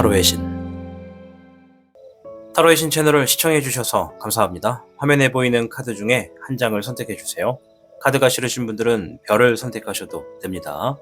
타로의 신. 타로의 신 채널을 시청해주셔서 감사합니다. 화면에 보이는 카드 중에 한 장을 선택해주세요. 카드가 싫으신 분들은 별을 선택하셔도 됩니다.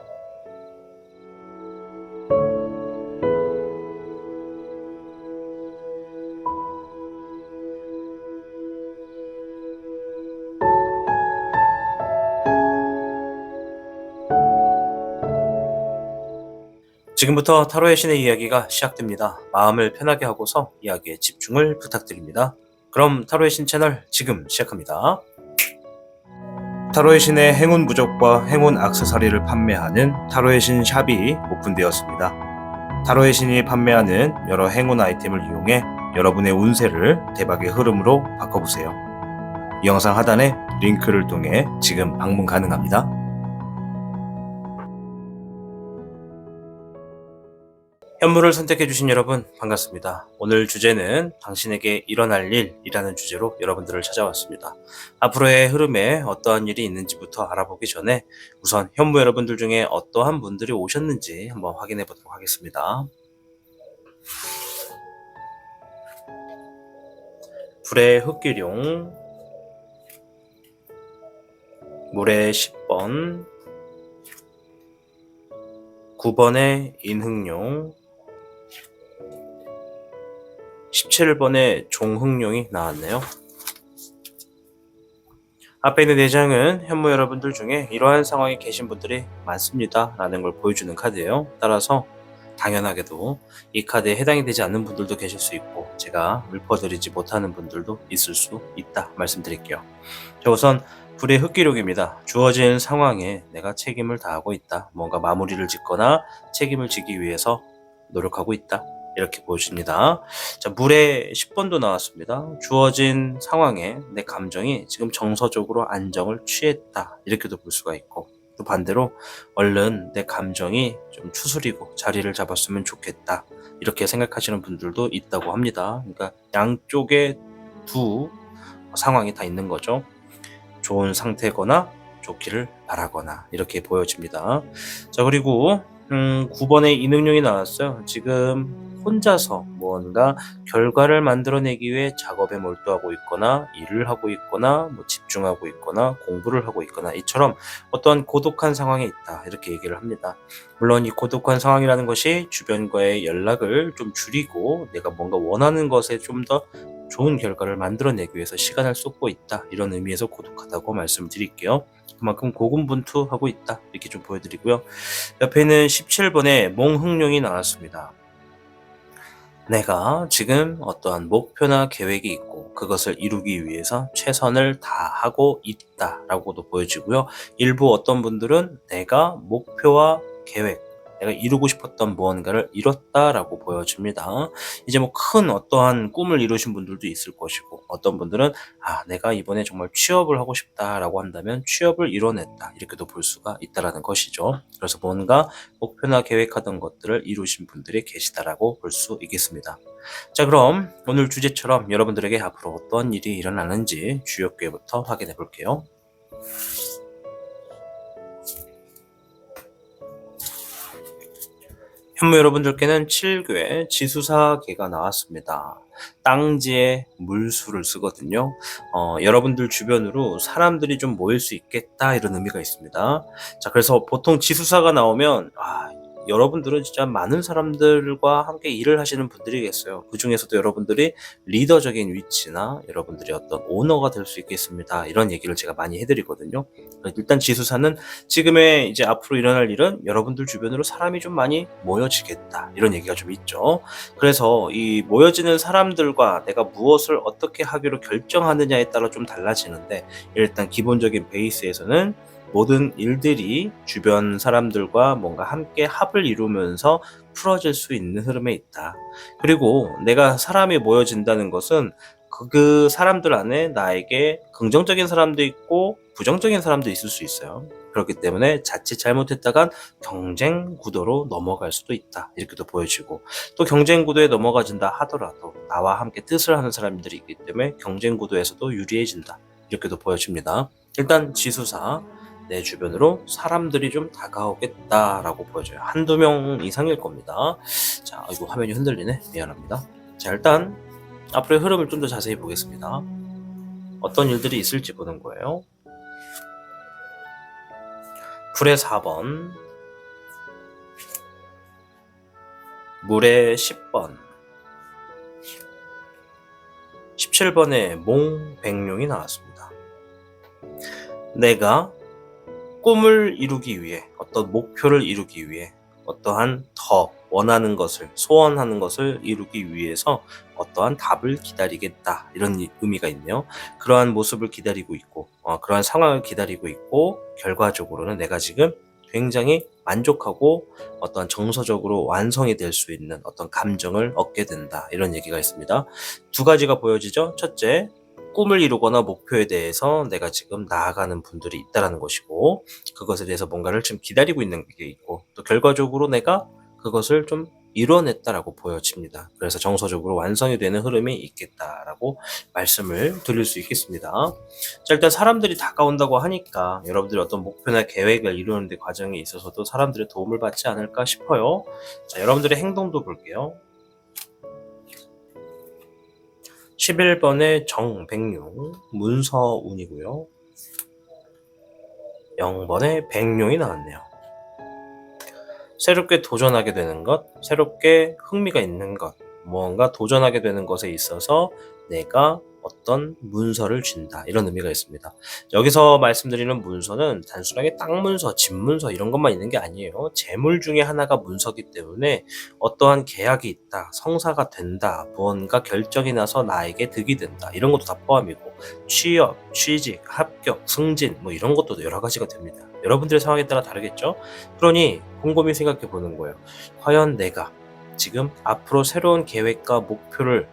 지금부터 타로의 신의 이야기가 시작됩니다. 마음을 편하게 하고서 이야기에 집중을 부탁드립니다. 그럼 타로의 신 채널 지금 시작합니다. 타로의 신의 행운 부적과 행운 액세서리를 판매하는 타로의 신 샵이 오픈되었습니다. 타로의 신이 판매하는 여러 행운 아이템을 이용해 여러분의 운세를 대박의 흐름으로 바꿔보세요. 이 영상 하단에 링크를 통해 지금 방문 가능합니다. 현물을 선택해주신 여러분 반갑습니다. 오늘 주제는 당신에게 일어날 일이라는 주제로 여러분들을 찾아왔습니다. 앞으로의 흐름에 어떠한 일이 있는지부터 알아보기 전에 우선 현무 여러분들 중에 어떠한 분들이 오셨는지 한번 확인해 보도록 하겠습니다. 불의 흑기룡, 물의 10번, 9번의 인흑룡, 17번의 종흑룡이 나왔네요. 앞에 있는 4장은 현무 여러분들 중에 이러한 상황에 계신 분들이 많습니다 라는 걸 보여주는 카드예요. 따라서 당연하게도 이 카드에 해당이 되지 않는 분들도 계실 수 있고 제가 읊어드리지 못하는 분들도 있을 수 있다 말씀드릴게요. 자, 우선 불의 흑기룡입니다. 주어진 상황에 내가 책임을 다하고 있다. 뭔가 마무리를 짓거나 책임을 지기 위해서 노력하고 있다. 이렇게 보여줍니다. 자, 물의 10번도 나왔습니다. 주어진 상황에 내 감정이 지금 정서적으로 안정을 취했다. 이렇게도 볼 수가 있고 또 반대로 얼른 내 감정이 좀 추스리고 자리를 잡았으면 좋겠다. 이렇게 생각하시는 분들도 있다고 합니다. 그러니까 양쪽에 두 상황이 다 있는 거죠. 좋은 상태거나 좋기를 바라거나 이렇게 보여집니다. 자, 그리고 9번의 인응룡이 나왔어요. 지금 혼자서 뭔가 결과를 만들어내기 위해 작업에 몰두하고 있거나 일을 하고 있거나 집중하고 있거나 공부를 하고 있거나 이처럼 어떤 고독한 상황에 있다 이렇게 얘기를 합니다. 물론 이 고독한 상황이라는 것이 주변과의 연락을 좀 줄이고 내가 뭔가 원하는 것에 좀 더 좋은 결과를 만들어내기 위해서 시간을 쏟고 있다 이런 의미에서 고독하다고 말씀드릴게요. 그만큼 고군분투하고 있다 이렇게 좀 보여드리고요. 옆에는 17번의 몽흑룡이 나왔습니다. 내가 지금 어떠한 목표나 계획이 있고 그것을 이루기 위해서 최선을 다하고 있다라고도 보여지고요. 일부 어떤 분들은 내가 목표와 계획, 내가 이루고 싶었던 무언가를 이뤘다라고 보여집니다. 이제 큰 어떠한 꿈을 이루신 분들도 있을 것이고 어떤 분들은 내가 이번에 정말 취업을 하고 싶다라고 한다면 취업을 이뤄냈다 이렇게도 볼 수가 있다라는 것이죠. 그래서 뭔가 목표나 계획하던 것들을 이루신 분들이 계시다라고 볼 수 있겠습니다. 자, 그럼 오늘 주제처럼 여러분들에게 앞으로 어떤 일이 일어나는지 주요 궤부터 확인해 볼게요. 현무 여러분들께는 7궤 지수사계가 나왔습니다. 땅지에 물수를 쓰거든요. 여러분들 주변으로 사람들이 좀 모일 수 있겠다 이런 의미가 있습니다. 자, 그래서 보통 지수사가 나오면 여러분들은 진짜 많은 사람들과 함께 일을 하시는 분들이겠어요. 그 중에서도 여러분들이 리더적인 위치나 여러분들이 어떤 오너가 될 수 있겠습니다. 이런 얘기를 제가 많이 해드리거든요. 일단 지수사는 지금의 이제 앞으로 일어날 일은 여러분들 주변으로 사람이 좀 많이 모여지겠다. 이런 얘기가 좀 있죠. 그래서 이 모여지는 사람들과 내가 무엇을 어떻게 하기로 결정하느냐에 따라 좀 달라지는데 일단 기본적인 베이스에서는 모든 일들이 주변 사람들과 뭔가 함께 합을 이루면서 풀어질 수 있는 흐름에 있다. 그리고 내가 사람이 모여진다는 것은 그 사람들 안에 나에게 긍정적인 사람도 있고 부정적인 사람도 있을 수 있어요. 그렇기 때문에 자칫 잘못했다간 경쟁 구도로 넘어갈 수도 있다. 이렇게도 보여지고 또 경쟁 구도에 넘어가진다 하더라도 나와 함께 뜻을 하는 사람들이 있기 때문에 경쟁 구도에서도 유리해진다. 이렇게도 보여집니다. 일단 지수사 내 주변으로 사람들이 좀 다가오겠다라고 보여져요. 한두 명 이상일 겁니다. 자, 이거 화면이 흔들리네. 미안합니다. 자, 일단 앞으로의 흐름을 좀 더 자세히 보겠습니다. 어떤 일들이 있을지 보는 거예요. 불의 4번, 물의 10번, 17번에 몽백룡이 나왔습니다. 내가 꿈을 이루기 위해, 어떤 목표를 이루기 위해, 어떠한 더 원하는 것을, 소원하는 것을 이루기 위해서 어떠한 답을 기다리겠다, 이런 의미가 있네요. 그러한 모습을 기다리고 있고, 그러한 상황을 기다리고 있고, 결과적으로는 내가 지금 굉장히 만족하고 어떠한 정서적으로 완성이 될 수 있는 어떤 감정을 얻게 된다, 이런 얘기가 있습니다. 두 가지가 보여지죠. 첫째, 꿈을 이루거나 목표에 대해서 내가 지금 나아가는 분들이 있다는 것이고, 그것에 대해서 뭔가를 지금 기다리고 있는 게 있고, 또 결과적으로 내가 그것을 좀 이뤄냈다라고 보여집니다. 그래서 정서적으로 완성이 되는 흐름이 있겠다라고 말씀을 드릴 수 있겠습니다. 자, 일단 사람들이 다가온다고 하니까 여러분들이 어떤 목표나 계획을 이루는 데 과정에 있어서도 사람들의 도움을 받지 않을까 싶어요. 자, 여러분들의 행동도 볼게요. 11번의 정백룡, 문서운이고요. 0번의 백룡이 나왔네요. 새롭게 도전하게 되는 것, 새롭게 흥미가 있는 것, 무언가 도전하게 되는 것에 있어서 내가 어떤 문서를 쥔다, 이런 의미가 있습니다. 여기서 말씀드리는 문서는 단순하게 땅 문서, 집 문서 이런 것만 있는 게 아니에요. 재물 중에 하나가 문서기 때문에 어떠한 계약이 있다, 성사가 된다, 무언가 결정이 나서 나에게 득이 된다, 이런 것도 다 포함이고, 취업, 취직, 합격, 승진 뭐 이런 것도 여러 가지가 됩니다. 여러분들의 상황에 따라 다르겠죠? 그러니 곰곰이 생각해 보는 거예요. 과연 내가 지금 앞으로 새로운 계획과 목표를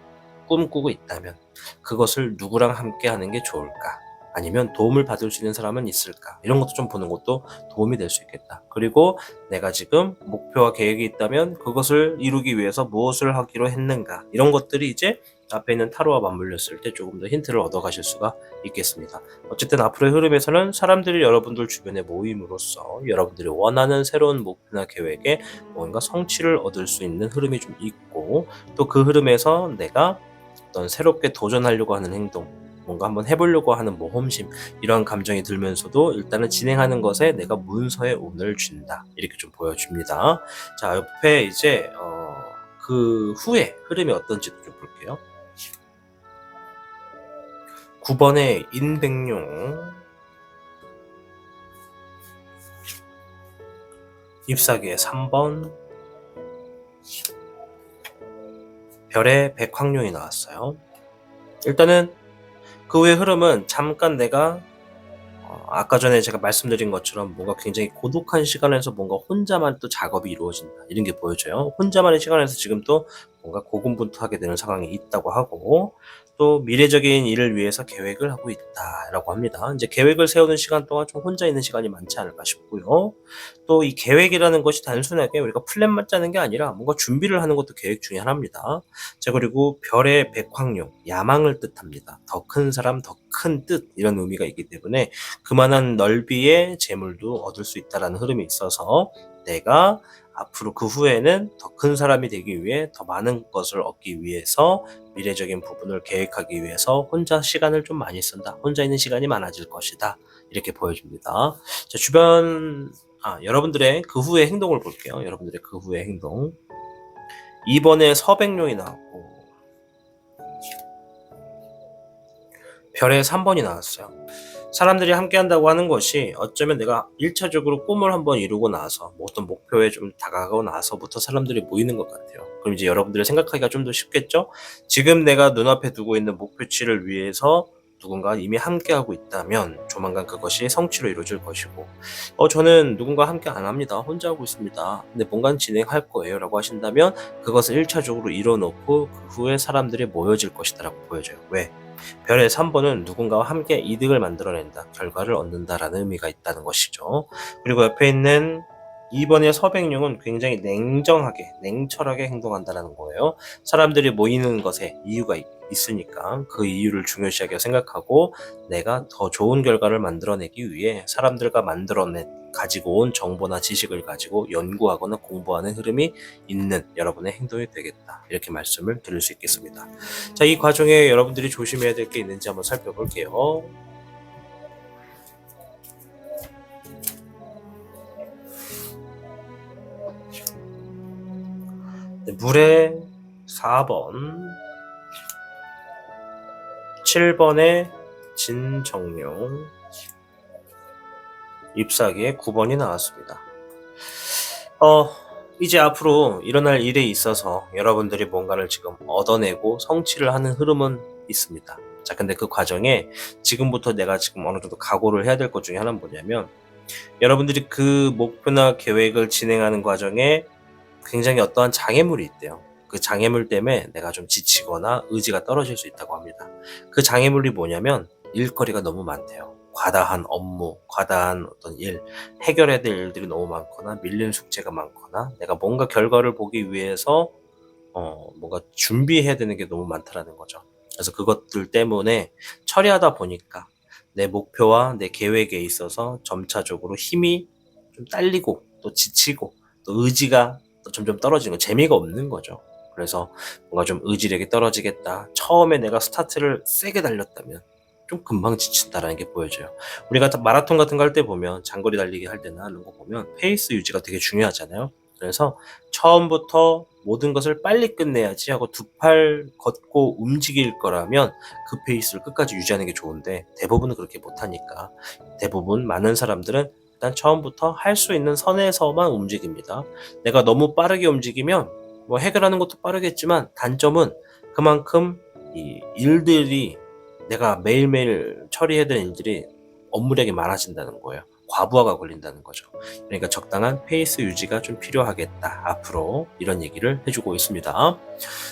꿈꾸고 있다면 그것을 누구랑 함께 하는 게 좋을까? 아니면 도움을 받을 수 있는 사람은 있을까? 이런 것도 좀 보는 것도 도움이 될 수 있겠다. 그리고 내가 지금 목표와 계획이 있다면 그것을 이루기 위해서 무엇을 하기로 했는가? 이런 것들이 이제 앞에 있는 타로와 맞물렸을 때 조금 더 힌트를 얻어가실 수가 있겠습니다. 어쨌든 앞으로의 흐름에서는 사람들이 여러분들 주변에 모임으로써 여러분들이 원하는 새로운 목표나 계획에 뭔가 성취를 얻을 수 있는 흐름이 좀 있고, 또 그 흐름에서 내가 어떤 새롭게 도전하려고 하는 행동, 뭔가 한번 해보려고 하는 모험심, 이런 감정이 들면서도 일단은 진행하는 것에 내가 문서에 운을 쥔다, 이렇게 좀 보여줍니다. 자, 옆에 이제 그 후에 흐름이 어떤지도 좀 볼게요. 9번의 인백룡, 잎사귀의 3번, 별의 백황룡이 나왔어요. 일단은 그 후의 흐름은 잠깐 내가 아까 전에 제가 말씀드린 것처럼 뭔가 굉장히 고독한 시간에서 뭔가 혼자만 또 작업이 이루어진다, 이런 게 보여져요. 혼자만의 시간에서 지금 또 뭔가 고군분투하게 되는 상황이 있다고 하고, 또 미래적인 일을 위해서 계획을 하고 있다라고 합니다. 이제 계획을 세우는 시간 동안 좀 혼자 있는 시간이 많지 않을까 싶고요. 또 이 계획이라는 것이 단순하게 우리가 플랜만 짜는 게 아니라 뭔가 준비를 하는 것도 계획 중에 하나입니다. 자, 그리고 별의 백황룡, 야망을 뜻합니다. 더 큰 사람, 더 큰 뜻, 이런 의미가 있기 때문에 그만한 넓이의 재물도 얻을 수 있다라는 흐름이 있어서 내가 앞으로 그 후에는 더 큰 사람이 되기 위해 더 많은 것을 얻기 위해서 미래적인 부분을 계획하기 위해서 혼자 시간을 좀 많이 쓴다, 혼자 있는 시간이 많아질 것이다, 이렇게 보여줍니다. 자, 여러분들의 그 후의 행동을 볼게요. 여러분들의 그 후의 행동. 2번에 서백룡이 나왔고, 별의 3번이 나왔어요. 사람들이 함께 한다고 하는 것이 어쩌면 내가 1차적으로 꿈을 한번 이루고 나서 어떤 목표에 좀 다가가고 나서부터 사람들이 모이는 것 같아요. 그럼 이제 여러분들이 생각하기가 좀 더 쉽겠죠? 지금 내가 눈앞에 두고 있는 목표치를 위해서 누군가 이미 함께하고 있다면 조만간 그것이 성취로 이루어질 것이고, 저는 누군가 함께 안 합니다, 혼자 하고 있습니다, 근데 뭔가는 진행할 거예요 라고 하신다면 그것을 1차적으로 이뤄놓고 그 후에 사람들이 모여질 것이다 라고 보여져요. 왜? 별의 3번은 누군가와 함께 이득을 만들어낸다, 결과를 얻는다라는 의미가 있다는 것이죠. 그리고 옆에 있는 2번의 서백룡은 굉장히 냉정하게, 냉철하게 행동한다는 거예요. 사람들이 모이는 것에 이유가 있으니까 그 이유를 중요시하게 생각하고 내가 더 좋은 결과를 만들어내기 위해 사람들과 가지고 온 정보나 지식을 가지고 연구하거나 공부하는 흐름이 있는 여러분의 행동이 되겠다. 이렇게 말씀을 드릴 수 있겠습니다. 자, 이 과정에 여러분들이 조심해야 될 게 있는지 한번 살펴볼게요. 물의 4번, 7번의 진정용, 잎사귀의 9번이 나왔습니다. 이제 앞으로 일어날 일에 있어서 여러분들이 뭔가를 지금 얻어내고 성취를 하는 흐름은 있습니다. 자, 근데 그 과정에 지금부터 내가 지금 어느 정도 각오를 해야 될 것 중에 하나는 뭐냐면, 여러분들이 그 목표나 계획을 진행하는 과정에 굉장히 어떠한 장애물이 있대요. 그 장애물 때문에 내가 좀 지치거나 의지가 떨어질 수 있다고 합니다. 그 장애물이 뭐냐면 일거리가 너무 많대요. 과다한 업무, 과다한 어떤 일, 해결해야 될 일들이 너무 많거나 밀린 숙제가 많거나 내가 뭔가 결과를 보기 위해서 뭔가 준비해야 되는 게 너무 많다라는 거죠. 그래서 그것들 때문에 처리하다 보니까 내 목표와 내 계획에 있어서 점차적으로 힘이 좀 딸리고 또 지치고 또 의지가 또 점점 떨어지는 거, 재미가 없는 거죠. 그래서 뭔가 좀 의지력이 떨어지겠다. 처음에 내가 스타트를 세게 달렸다면 좀 금방 지친다라는 게 보여져요. 우리가 마라톤 같은 거 할 때 보면 장거리 달리기 할 때나 이런 거 보면 페이스 유지가 되게 중요하잖아요. 그래서 처음부터 모든 것을 빨리 끝내야지 하고 두 팔 걷고 움직일 거라면 그 페이스를 끝까지 유지하는 게 좋은데 대부분은 그렇게 못하니까 대부분 많은 사람들은 일단 처음부터 할 수 있는 선에서만 움직입니다. 내가 너무 빠르게 움직이면 뭐 해결하는 것도 빠르겠지만 단점은 그만큼 이 일들이 내가 매일매일 처리해야 되는 일들이 업무량이 많아진다는 거예요. 과부하가 걸린다는 거죠. 그러니까 적당한 페이스 유지가 좀 필요하겠다. 앞으로 이런 얘기를 해주고 있습니다.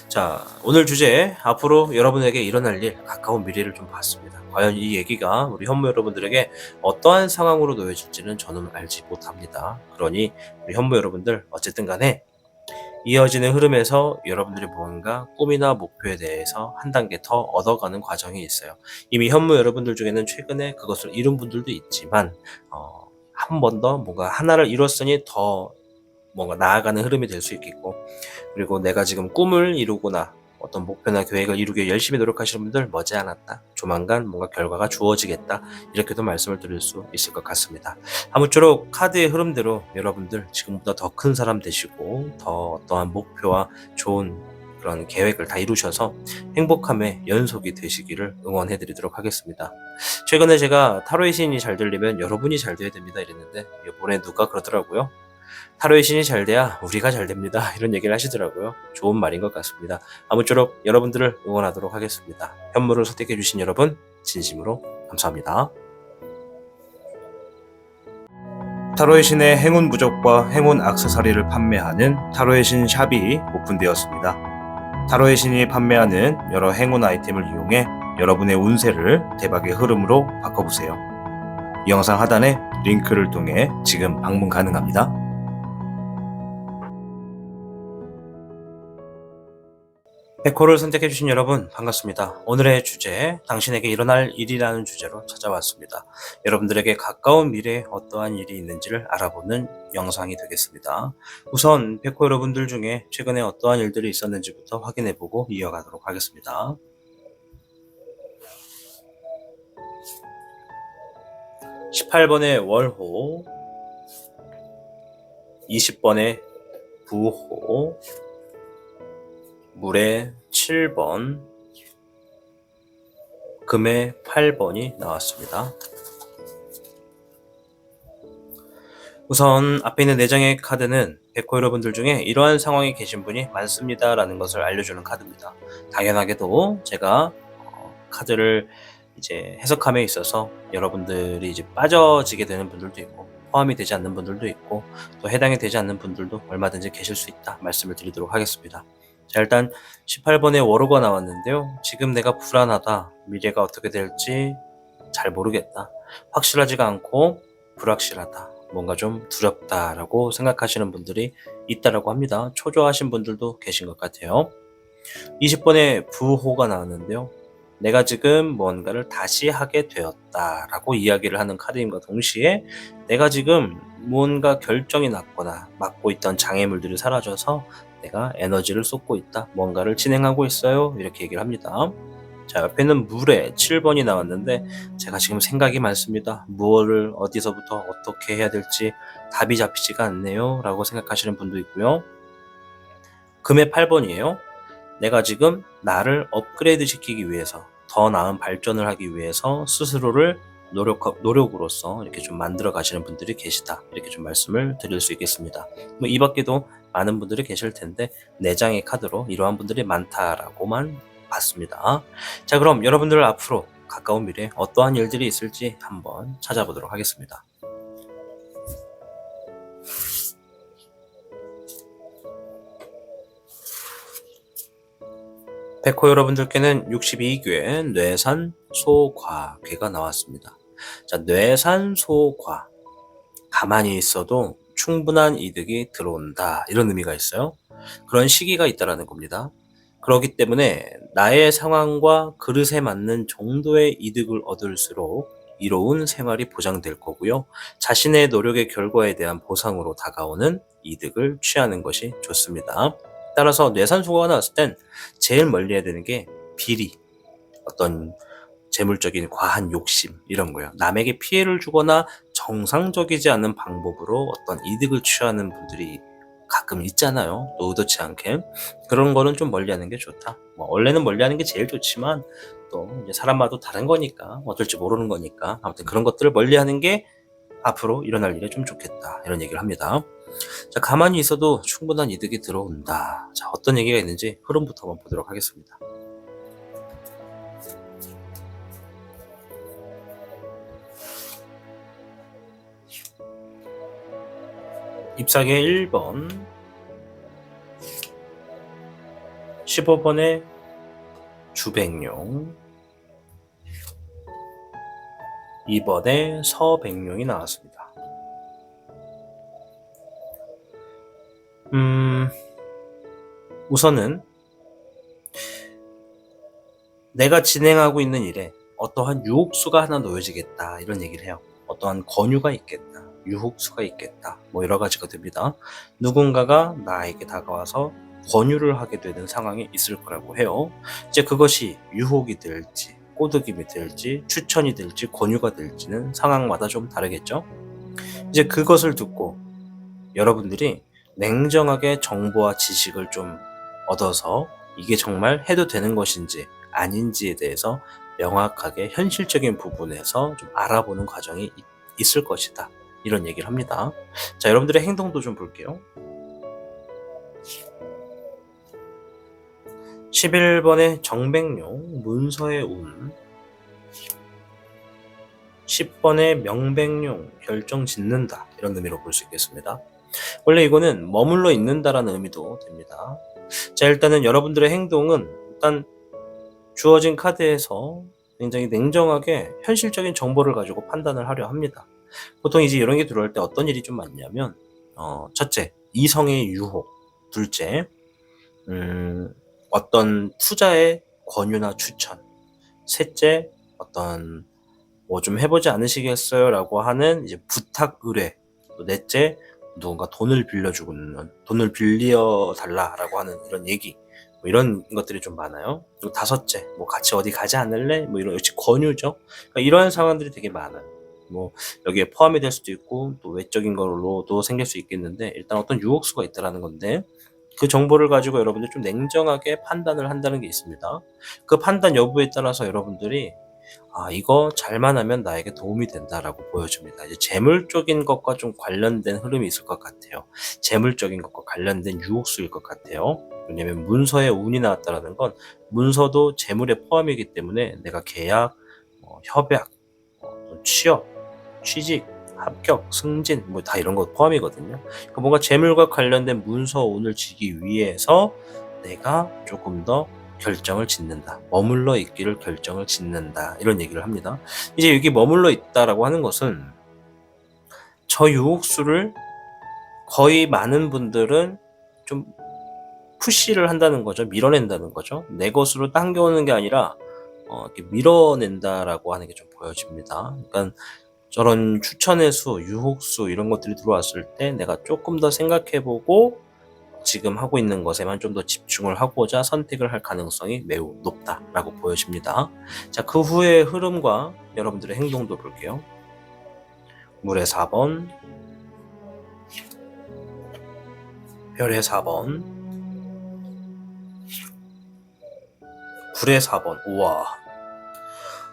자, 오늘 주제 앞으로 여러분에게 일어날 일, 가까운 미래를 좀 봤습니다. 과연 이 얘기가 우리 현무 여러분들에게 어떠한 상황으로 놓여질지는 저는 알지 못합니다. 그러니 우리 현무 여러분들 어쨌든 간에 이어지는 흐름에서 여러분들이 뭔가 꿈이나 목표에 대해서 한 단계 더 얻어가는 과정이 있어요. 이미 현무 여러분들 중에는 최근에 그것을 이룬 분들도 있지만 한 번 더 뭔가 하나를 이뤘으니 더 뭔가 나아가는 흐름이 될 수 있겠고, 그리고 내가 지금 꿈을 이루거나 어떤 목표나 계획을 이루기 위해 열심히 노력하시는 분들 머지않았다. 조만간 뭔가 결과가 주어지겠다. 이렇게도 말씀을 드릴 수 있을 것 같습니다. 아무쪼록 카드의 흐름대로 여러분들 지금보다 더 큰 사람 되시고 더 어떠한 목표와 좋은 그런 계획을 다 이루셔서 행복함의 연속이 되시기를 응원해드리도록 하겠습니다. 최근에 제가 타로의 신이 잘 들리면 여러분이 잘 돼야 됩니다 이랬는데 이번에 누가 그러더라고요. 타로의 신이 잘 돼야 우리가 잘 됩니다. 이런 얘기를 하시더라고요. 좋은 말인 것 같습니다. 아무쪼록 여러분들을 응원하도록 하겠습니다. 현무를 선택해주신 여러분 진심으로 감사합니다. 타로의 신의 행운 부적과 행운 액세서리를 판매하는 타로의 신 샵이 오픈되었습니다. 타로의 신이 판매하는 여러 행운 아이템을 이용해 여러분의 운세를 대박의 흐름으로 바꿔보세요. 이 영상 하단에 링크를 통해 지금 방문 가능합니다. 백호를 선택해주신 여러분 반갑습니다. 오늘의 주제, 당신에게 일어날 일이라는 주제로 찾아왔습니다. 여러분들에게 가까운 미래에 어떠한 일이 있는지를 알아보는 영상이 되겠습니다. 우선 백호 여러분들 중에 최근에 어떠한 일들이 있었는지부터 확인해보고 이어가도록 하겠습니다. 18번의 월호, 20번의 부호, 물의 7번, 금의 8번이 나왔습니다. 우선 앞에 있는 4장의 카드는 백호 여러분들 중에 이러한 상황에 계신 분이 많습니다 라는 것을 알려주는 카드입니다. 당연하게도 제가 카드를 이제 해석함에 있어서 여러분들이 이제 빠져지게 되는 분들도 있고 포함이 되지 않는 분들도 있고 또 해당이 되지 않는 분들도 얼마든지 계실 수 있다 말씀을 드리도록 하겠습니다. 자, 일단 18번의 월호가 나왔는데요. 지금 내가 불안하다. 미래가 어떻게 될지 잘 모르겠다. 확실하지가 않고 불확실하다. 뭔가 좀 두렵다라고 생각하시는 분들이 있다라고 합니다. 초조하신 분들도 계신 것 같아요. 20번에 부호가 나왔는데요. 내가 지금 뭔가를 다시 하게 되었다라고 이야기를 하는 카드임과 동시에 내가 지금 뭔가 결정이 났거나 맡고 있던 장애물들이 사라져서 내가 에너지를 쏟고 있다. 뭔가를 진행하고 있어요. 이렇게 얘기를 합니다. 자, 옆에는 물에 7번이 나왔는데 제가 지금 생각이 많습니다. 무엇을 어디서부터 어떻게 해야 될지 답이 잡히지가 않네요. 라고 생각하시는 분도 있고요. 금의 8번이에요. 내가 지금 나를 업그레이드 시키기 위해서 더 나은 발전을 하기 위해서 스스로를 노력으로서 이렇게 좀 만들어 가시는 분들이 계시다. 이렇게 좀 말씀을 드릴 수 있겠습니다. 뭐 이 밖에도 많은 분들이 계실 텐데 4장의 카드로 이러한 분들이 많다라고만 봤습니다. 자, 그럼 여러분들 앞으로 가까운 미래에 어떠한 일들이 있을지 한번 찾아보도록 하겠습니다. 백호 여러분들께는 62귀의 뇌산소과괴가 나왔습니다. 자, 뇌산소과. 가만히 있어도 충분한 이득이 들어온다. 이런 의미가 있어요. 그런 시기가 있다라는 겁니다. 그렇기 때문에 나의 상황과 그릇에 맞는 정도의 이득을 얻을수록 이로운 생활이 보장될 거고요. 자신의 노력의 결과에 대한 보상으로 다가오는 이득을 취하는 것이 좋습니다. 따라서 뇌산소가 나왔을 땐 제일 멀리 해야 되는 게 비리, 어떤 재물적인 과한 욕심 이런 거예요. 남에게 피해를 주거나 정상적이지 않은 방법으로 어떤 이득을 취하는 분들이 가끔 있잖아요. 또 의도치 않게. 그런 거는 좀 멀리하는 게 좋다. 뭐 원래는 멀리하는 게 제일 좋지만 또 이제 사람마다 다른 거니까 어떨지 모르는 거니까 아무튼 그런 것들을 멀리하는 게 앞으로 일어날 일에 좀 좋겠다. 이런 얘기를 합니다. 자, 가만히 있어도 충분한 이득이 들어온다. 자, 어떤 얘기가 있는지 흐름부터 한번 보도록 하겠습니다. 잎사귀의 1번, 15번의 주백룡, 2번의 서백룡이 나왔습니다. 우선은 내가 진행하고 있는 일에 어떠한 유혹수가 하나 놓여지겠다 이런 얘기를 해요. 어떠한 권유가 있겠다, 유혹수가 있겠다, 뭐 여러 가지가 됩니다. 누군가가 나에게 다가와서 권유를 하게 되는 상황이 있을 거라고 해요. 이제 그것이 유혹이 될지 꼬드김이 될지 추천이 될지 권유가 될지는 상황마다 좀 다르겠죠. 이제 그것을 듣고 여러분들이 냉정하게 정보와 지식을 좀 얻어서 이게 정말 해도 되는 것인지 아닌지에 대해서 명확하게 현실적인 부분에서 좀 알아보는 과정이 있을 것이다. 이런 얘기를 합니다. 자, 여러분들의 행동도 좀 볼게요. 11번의 정백룡, 문서의 운, 10번의 명백룡, 결정 짓는다. 이런 의미로 볼 수 있겠습니다. 원래 이거는 머물러 있는다라는 의미도 됩니다. 자, 일단은 여러분들의 행동은 일단 주어진 카드에서 굉장히 냉정하게 현실적인 정보를 가지고 판단을 하려 합니다. 보통 이제 이런 게 들어올 때 어떤 일이 좀 많냐면 첫째, 이성의 유혹. 둘째, 어떤 투자의 권유나 추천. 셋째, 어떤 뭐 좀 해보지 않으시겠어요? 라고 하는 이제 부탁 의뢰. 또 넷째, 누군가 돈을 빌려 달라라고 하는 이런 얘기. 뭐 이런 것들이 좀 많아요. 그리고 다섯째, 뭐 같이 어디 가지 않을래? 뭐 이런 역시 권유죠. 그러니까 이러한 상황들이 되게 많아요. 뭐 여기에 포함이 될 수도 있고 또 외적인 걸로도 생길 수 있겠는데 일단 어떤 유혹수가 있다라는 건데 그 정보를 가지고 여러분들이 좀 냉정하게 판단을 한다는 게 있습니다. 그 판단 여부에 따라서 여러분들이 이거 잘만 하면 나에게 도움이 된다라고 보여줍니다. 이제 재물적인 것과 좀 관련된 흐름이 있을 것 같아요. 재물적인 것과 관련된 유혹수일 것 같아요. 왜냐면 문서에 운이 나왔다는 건 문서도 재물에 포함이기 때문에 내가 계약, 협약, 취업, 취직, 합격, 승진 뭐 다 이런 거 포함이거든요. 그러니까 뭔가 재물과 관련된 문서 운을 지기 위해서 내가 조금 더 결정을 짓는다. 머물러 있기를 결정을 짓는다. 이런 얘기를 합니다. 이제 여기 머물러 있다라고 하는 것은 저 유혹수를 거의 많은 분들은 좀 푸시를 한다는 거죠. 밀어낸다는 거죠. 내 것으로 당겨오는 게 아니라 이렇게 밀어낸다라고 하는 게 좀 보여집니다. 그러니까 저런 추천의 수, 유혹수 이런 것들이 들어왔을 때 내가 조금 더 생각해보고 지금 하고 있는 것에만 좀 더 집중을 하고자 선택을 할 가능성이 매우 높다라고 보여집니다. 자, 그 후의 흐름과 여러분들의 행동도 볼게요. 물의 4번, 별의 4번, 불의 4번. 우와,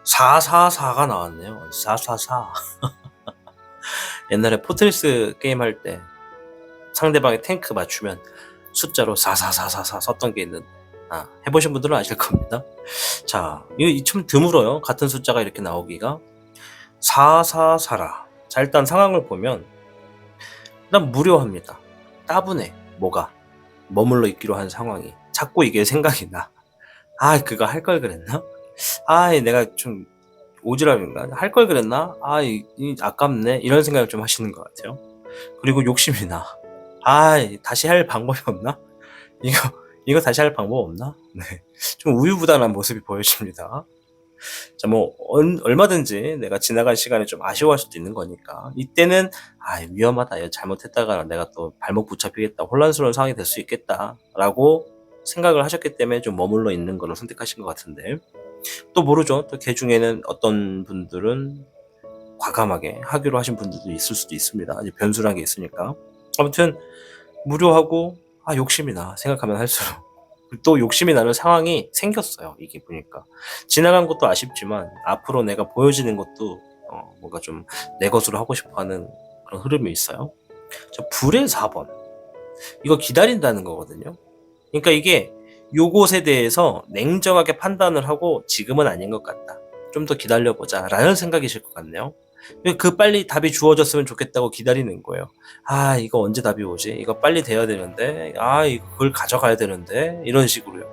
444가 나왔네요. 444. 옛날에 포트리스 게임 할 때 상대방의 탱크 맞추면 숫자로 44444 썼던 게 있는, 해보신 분들은 아실 겁니다. 자, 이거 참 드물어요. 같은 숫자가 이렇게 나오기가. 444라. 자, 일단 상황을 보면 일단 무료합니다. 따분해. 뭐가 머물러 있기로 한 상황이 자꾸 이게 생각이 나. 그거 할 걸 그랬나? 내가 좀 오지랖인가? 할 걸 그랬나? 아깝네. 이런 생각을 좀 하시는 것 같아요. 그리고 욕심이 나. 다시 할 방법이 없나? 이거 다시 할 방법 없나? 네. 좀 우유부단한 모습이 보여집니다. 자, 얼마든지 내가 지나간 시간에 좀 아쉬워할 수도 있는 거니까. 이때는, 위험하다. 이거 잘못했다가 내가 또 발목 붙잡히겠다. 혼란스러운 상황이 될 수 있겠다. 라고 생각을 하셨기 때문에 좀 머물러 있는 거를 선택하신 것 같은데. 또 모르죠. 또 개 중에는 어떤 분들은 과감하게 하기로 하신 분들도 있을 수도 있습니다. 아직 변수란 게 있으니까. 아무튼, 무료하고, 욕심이 나. 생각하면 할수록. 또 욕심이 나는 상황이 생겼어요. 이게 보니까. 지나간 것도 아쉽지만, 앞으로 내가 보여지는 것도, 뭔가 좀 내 것으로 하고 싶어 하는 그런 흐름이 있어요. 불의 4번. 이거 기다린다는 거거든요. 그러니까 이게 요것에 대해서 냉정하게 판단을 하고 지금은 아닌 것 같다. 좀 더 기다려보자. 라는 생각이실 것 같네요. 빨리 답이 주어졌으면 좋겠다고 기다리는 거예요. 이거 언제 답이 오지? 이거 빨리 돼야 되는데, 그걸 가져가야 되는데, 이런 식으로요.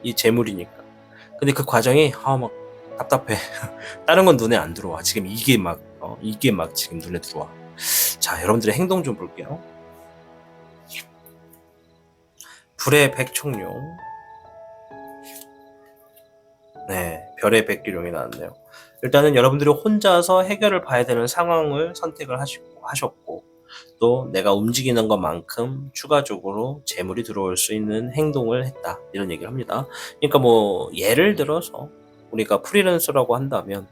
이 재물이니까. 근데 그 과정이, 막 답답해. 다른 건 눈에 안 들어와. 지금 이게 막 지금 눈에 들어와. 자, 여러분들의 행동 좀 볼게요. 불의 백청룡. 네, 별의 백기룡이 나왔네요. 일단은 여러분들이 혼자서 해결을 봐야 되는 상황을 선택을 하셨고, 또 내가 움직이는 것만큼 추가적으로 재물이 들어올 수 있는 행동을 했다. 이런 얘기를 합니다. 그러니까 예를 들어서 우리가 프리랜서라고 한다면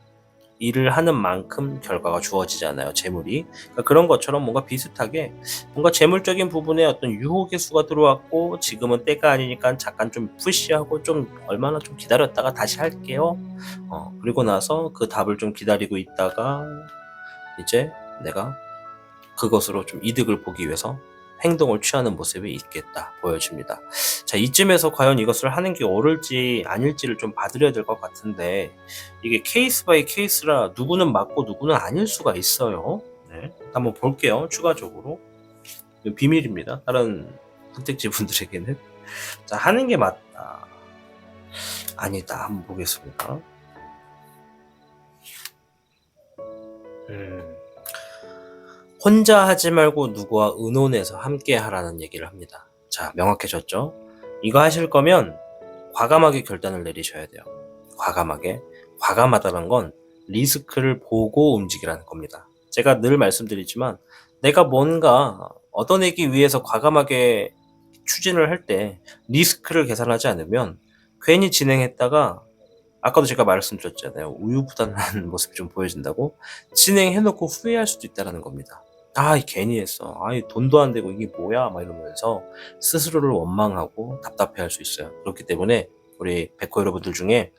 일을 하는 만큼 결과가 주어지잖아요. 재물이. 그러니까 그런 것처럼 뭔가 비슷하게 뭔가 재물적인 부분에 어떤 유혹의 수가 들어왔고 지금은 때가 아니니까 잠깐 좀 푸시하고 좀 얼마나 좀 기다렸다가 다시 할게요. 그리고 나서 그 답을 좀 기다리고 있다가 이제 내가 그것으로 좀 이득을 보기 위해서 행동을 취하는 모습이 있겠다 보여집니다. 자, 이쯤에서 과연 이것을 하는 게 옳을지 아닐지를 좀 봐드려야 될 것 같은데 이게 케이스 바이 케이스라 누구는 맞고 누구는 아닐 수가 있어요. 네, 한번 볼게요. 추가적으로 비밀입니다. 다른 선택지 분들에게는. 자, 하는 게 맞다 아니다 한번 보겠습니다. 혼자 하지 말고 누구와 의논해서 함께 하라는 얘기를 합니다. 자, 명확해졌죠? 이거 하실 거면 과감하게 결단을 내리셔야 돼요. 과감하게. 과감하다는 건 리스크를 보고 움직이라는 겁니다. 제가 늘 말씀드리지만 내가 뭔가 얻어내기 위해서 과감하게 추진을 할 때 리스크를 계산하지 않으면 괜히 진행했다가 아까도 제가 말씀드렸잖아요. 우유부단한 모습이 좀 보여진다고. 진행해놓고 후회할 수도 있다는 겁니다. 괜히 했어. 돈도 안 되고 이게 뭐야? 막 이러면서 스스로를 원망하고 답답해할 수 있어요. 그렇기 때문에 우리 백호 여러분들 중에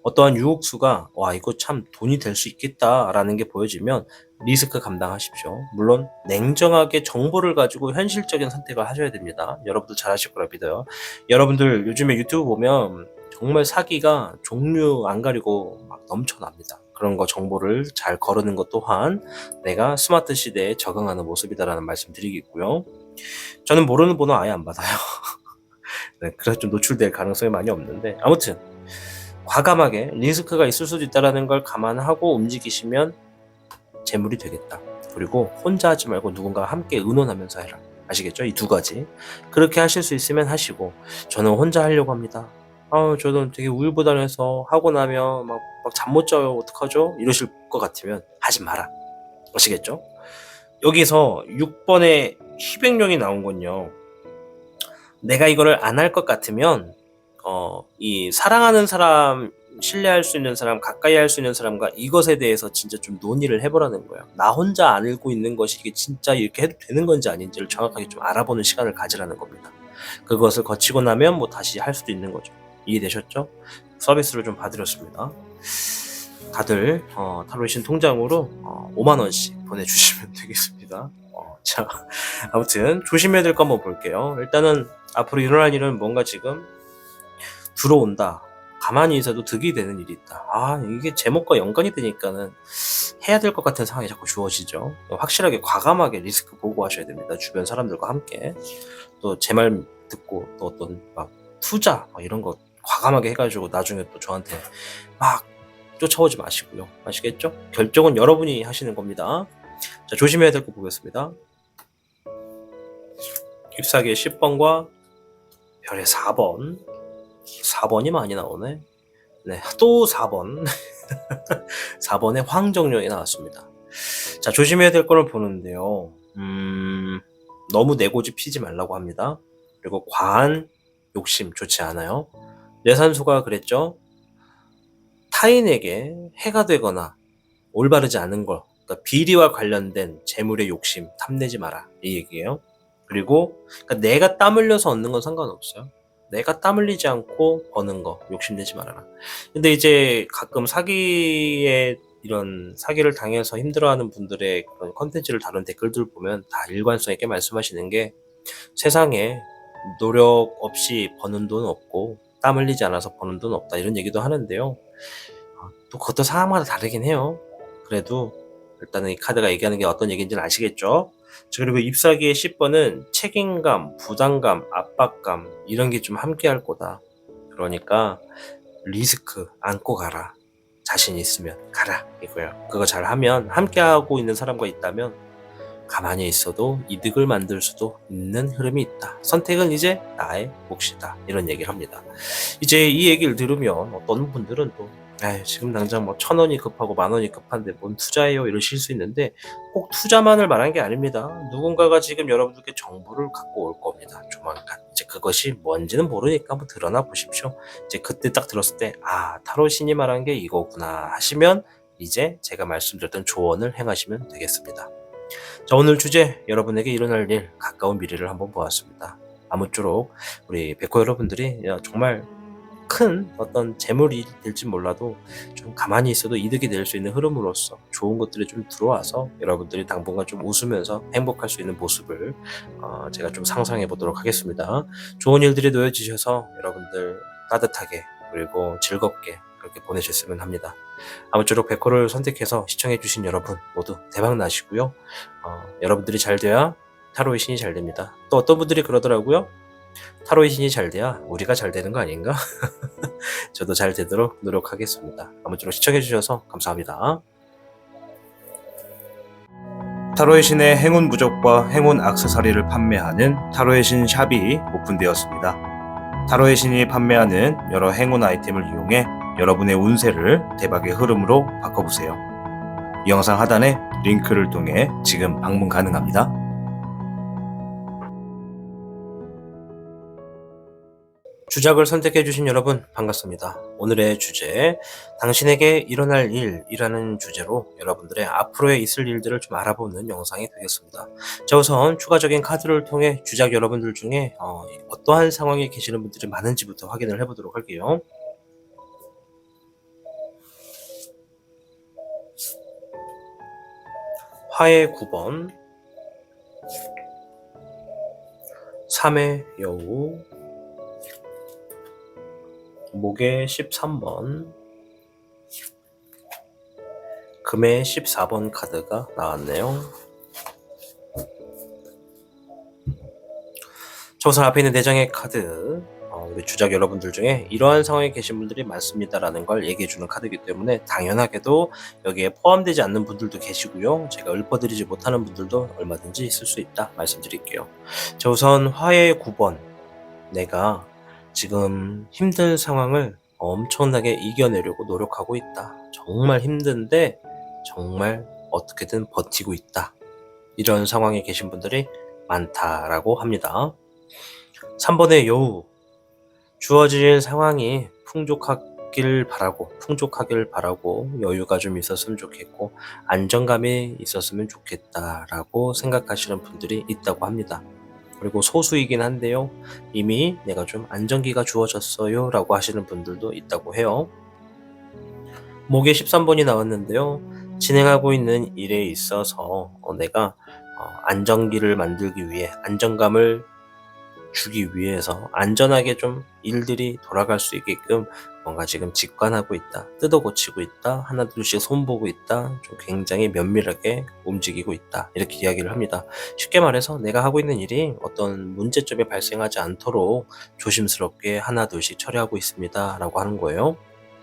어떠한 유혹수가 이거 참 돈이 될 수 있겠다라는 게 보여지면 리스크 감당하십시오. 물론 냉정하게 정보를 가지고 현실적인 선택을 하셔야 됩니다. 여러분들 잘하실 거라 믿어요. 여러분들 요즘에 유튜브 보면 정말 사기가 종류 안 가리고 막 넘쳐납니다. 그런 거 정보를 잘 거르는 것 또한 내가 스마트 시대에 적응하는 모습이다라는 말씀 드리겠고요. 저는 모르는 번호 아예 안 받아요. 네, 그래서 좀 노출될 가능성이 많이 없는데 아무튼 과감하게 리스크가 있을 수도 있다는 걸 감안하고 움직이시면 재물이 되겠다. 그리고 혼자 하지 말고 누군가와 함께 의논하면서 해라. 아시겠죠? 이 두 가지. 그렇게 하실 수 있으면 하시고, 저는 혼자 하려고 합니다. 저는 되게 우유부단해서 하고 나면 막 잠 못 자요. 어떡하죠? 이러실 것 같으면 하지 마라. 아시겠죠? 여기서 6번에 희백령이 나온 건요. 내가 이거를 안 할 것 같으면 이 사랑하는 사람, 신뢰할 수 있는 사람, 가까이 할 수 있는 사람과 이것에 대해서 진짜 좀 논의를 해보라는 거예요. 나 혼자 안 알고 있는 것이 이게 진짜 이렇게 해도 되는 건지 아닌지를 정확하게 좀 알아보는 시간을 가지라는 겁니다. 그것을 거치고 나면 뭐 다시 할 수도 있는 거죠. 이해되셨죠? 서비스를 좀 봐드렸습니다. 다들 타로이신 통장으로 5만원씩 보내주시면 되겠습니다. 자, 아무튼 조심해야 될 거 한번 볼게요. 일단은 앞으로 일어날 일은 뭔가 지금 들어온다. 가만히 있어도 득이 되는 일이 있다. 이게 제목과 연관이 되니까는 해야 될 것 같은 상황이 자꾸 주어지죠. 확실하게 과감하게 리스크 보고 하셔야 됩니다. 주변 사람들과 함께. 또 제 말 듣고 또 어떤 막 투자 이런 거 과감하게 해가지고 나중에 또 저한테 막 쫓아오지 마시고요. 아시겠죠? 결정은 여러분이 하시는 겁니다. 자, 조심해야 될 거 보겠습니다. 잎사귀의 10번과 별의 4번. 4번이 많이 나오네. 네, 또 4번. 4번에 황정령이 나왔습니다. 자, 조심해야 될 거를 보는데요. 너무 내고집 피지 말라고 합니다. 그리고 과한 욕심 좋지 않아요. 뇌산수가 그랬죠. 타인에게 해가 되거나 올바르지 않은 거, 그러니까 비리와 관련된 재물의 욕심 탐내지 마라, 이 얘기예요. 그리고 그러니까 내가 땀 흘려서 얻는 건 상관없어요. 내가 땀 흘리지 않고 버는 거 욕심내지 말아라. 근데 이제 가끔 이런 사기를 당해서 힘들어하는 분들의 그런 컨텐츠를 다룬 댓글들 보면 다 일관성 있게 말씀하시는 게, 세상에 노력 없이 버는 돈 없고 땀 흘리지 않아서 버는 돈 없다, 이런 얘기도 하는데요. 또 그것도 상황마다 다르긴 해요. 그래도 일단은 이 카드가 얘기하는 게 어떤 얘기인지는 아시겠죠? 그리고 잎사귀의 10번은 책임감, 부담감, 압박감 이런 게 좀 함께 할 거다. 그러니까 리스크 안고 가라. 자신 있으면 가라, 이거예요. 그거 잘하면, 함께하고 있는 사람과 있다면 가만히 있어도 이득을 만들 수도 있는 흐름이 있다. 선택은 이제 나의 몫이다. 이런 얘기를 합니다. 이제 이 얘기를 들으면 어떤 분들은 또 지금 당장 뭐 1,000원이 급하고 10,000원이 급한데 뭔 투자예요, 이러실 수 있는데, 꼭 투자만을 말한 게 아닙니다. 누군가가 지금 여러분들께 정보를 갖고 올 겁니다. 조만간. 이제 그것이 뭔지는 모르니까 한번 드러나 보십시오. 이제 그때 딱 들었을 때 타로 신이 말한 게 이거구나 하시면 이제 제가 말씀드렸던 조언을 행하시면 되겠습니다. 자, 오늘 주제, 여러분에게 일어날 일, 가까운 미래를 한번 보았습니다. 아무쪼록 우리 백호 여러분들이 정말 큰 어떤 재물이 될지 몰라도 좀 가만히 있어도 이득이 될 수 있는 흐름으로서 좋은 것들이 좀 들어와서 여러분들이 당분간 좀 웃으면서 행복할 수 있는 모습을 제가 좀 상상해 보도록 하겠습니다. 좋은 일들이 놓여지셔서 여러분들 따뜻하게 그리고 즐겁게 그렇게 보내셨으면 합니다. 아무쪼록 백호를 선택해서 시청해 주신 여러분 모두 대박 나시고요. 여러분들이 잘 돼야 타로의 신이 잘 됩니다. 또 어떤 분들이 그러더라고요. 타로의 신이 잘 돼야 우리가 잘 되는 거 아닌가? 저도 잘 되도록 노력하겠습니다. 아무쪼록 시청해 주셔서 감사합니다. 타로의 신의 행운 부적과 행운 액세서리를 판매하는 타로의 신 샵이 오픈되었습니다. 타로의 신이 판매하는 여러 행운 아이템을 이용해 여러분의 운세를 대박의 흐름으로 바꿔보세요. 이 영상 하단에 링크를 통해 지금 방문 가능합니다. 주작을 선택해주신 여러분 반갑습니다. 오늘의 주제, 당신에게 일어날 일이라는 주제로 여러분들의 앞으로에 있을 일들을 좀 알아보는 영상이 되겠습니다. 자, 우선 추가적인 카드를 통해 주작 여러분들 중에 어떠한 상황에 계시는 분들이 많은지부터 확인을 해보도록 할게요. 화의 9번, 3의 여우, 목의 13번, 금의 14번 카드가 나왔네요. 자, 우선 앞에 있는 4장의 카드, 우리 주작 여러분들 중에 이러한 상황에 계신 분들이 많습니다라는 걸 얘기해주는 카드이기 때문에 당연하게도 여기에 포함되지 않는 분들도 계시고요. 제가 읊어드리지 못하는 분들도 얼마든지 있을 수 있다 말씀드릴게요. 자, 우선 화해의 9번. 내가 지금 힘든 상황을 엄청나게 이겨내려고 노력하고 있다. 정말 힘든데 정말 어떻게든 버티고 있다. 이런 상황에 계신 분들이 많다라고 합니다. 3번의 여우. 주어진 상황이 풍족하길 바라고 여유가 좀 있었으면 좋겠고 안정감이 있었으면 좋겠다라고 생각하시는 분들이 있다고 합니다. 그리고 소수이긴 한데요. 이미 내가 좀 안정기가 주어졌어요 라고 하시는 분들도 있다고 해요. 목에 13번이 나왔는데요. 진행하고 있는 일에 있어서 내가 안정기를 만들기 위해 안정감을 주기 위해서 안전하게 좀 일들이 돌아갈 수 있게끔 뭔가 지금 직관하고 있다, 뜯어 고치고 있다, 하나 둘씩 손보고 있다, 좀 굉장히 면밀하게 움직이고 있다, 이렇게 이야기를 합니다. 쉽게 말해서 내가 하고 있는 일이 어떤 문제점이 발생하지 않도록 조심스럽게 하나 둘씩 처리하고 있습니다 라고 하는 거예요.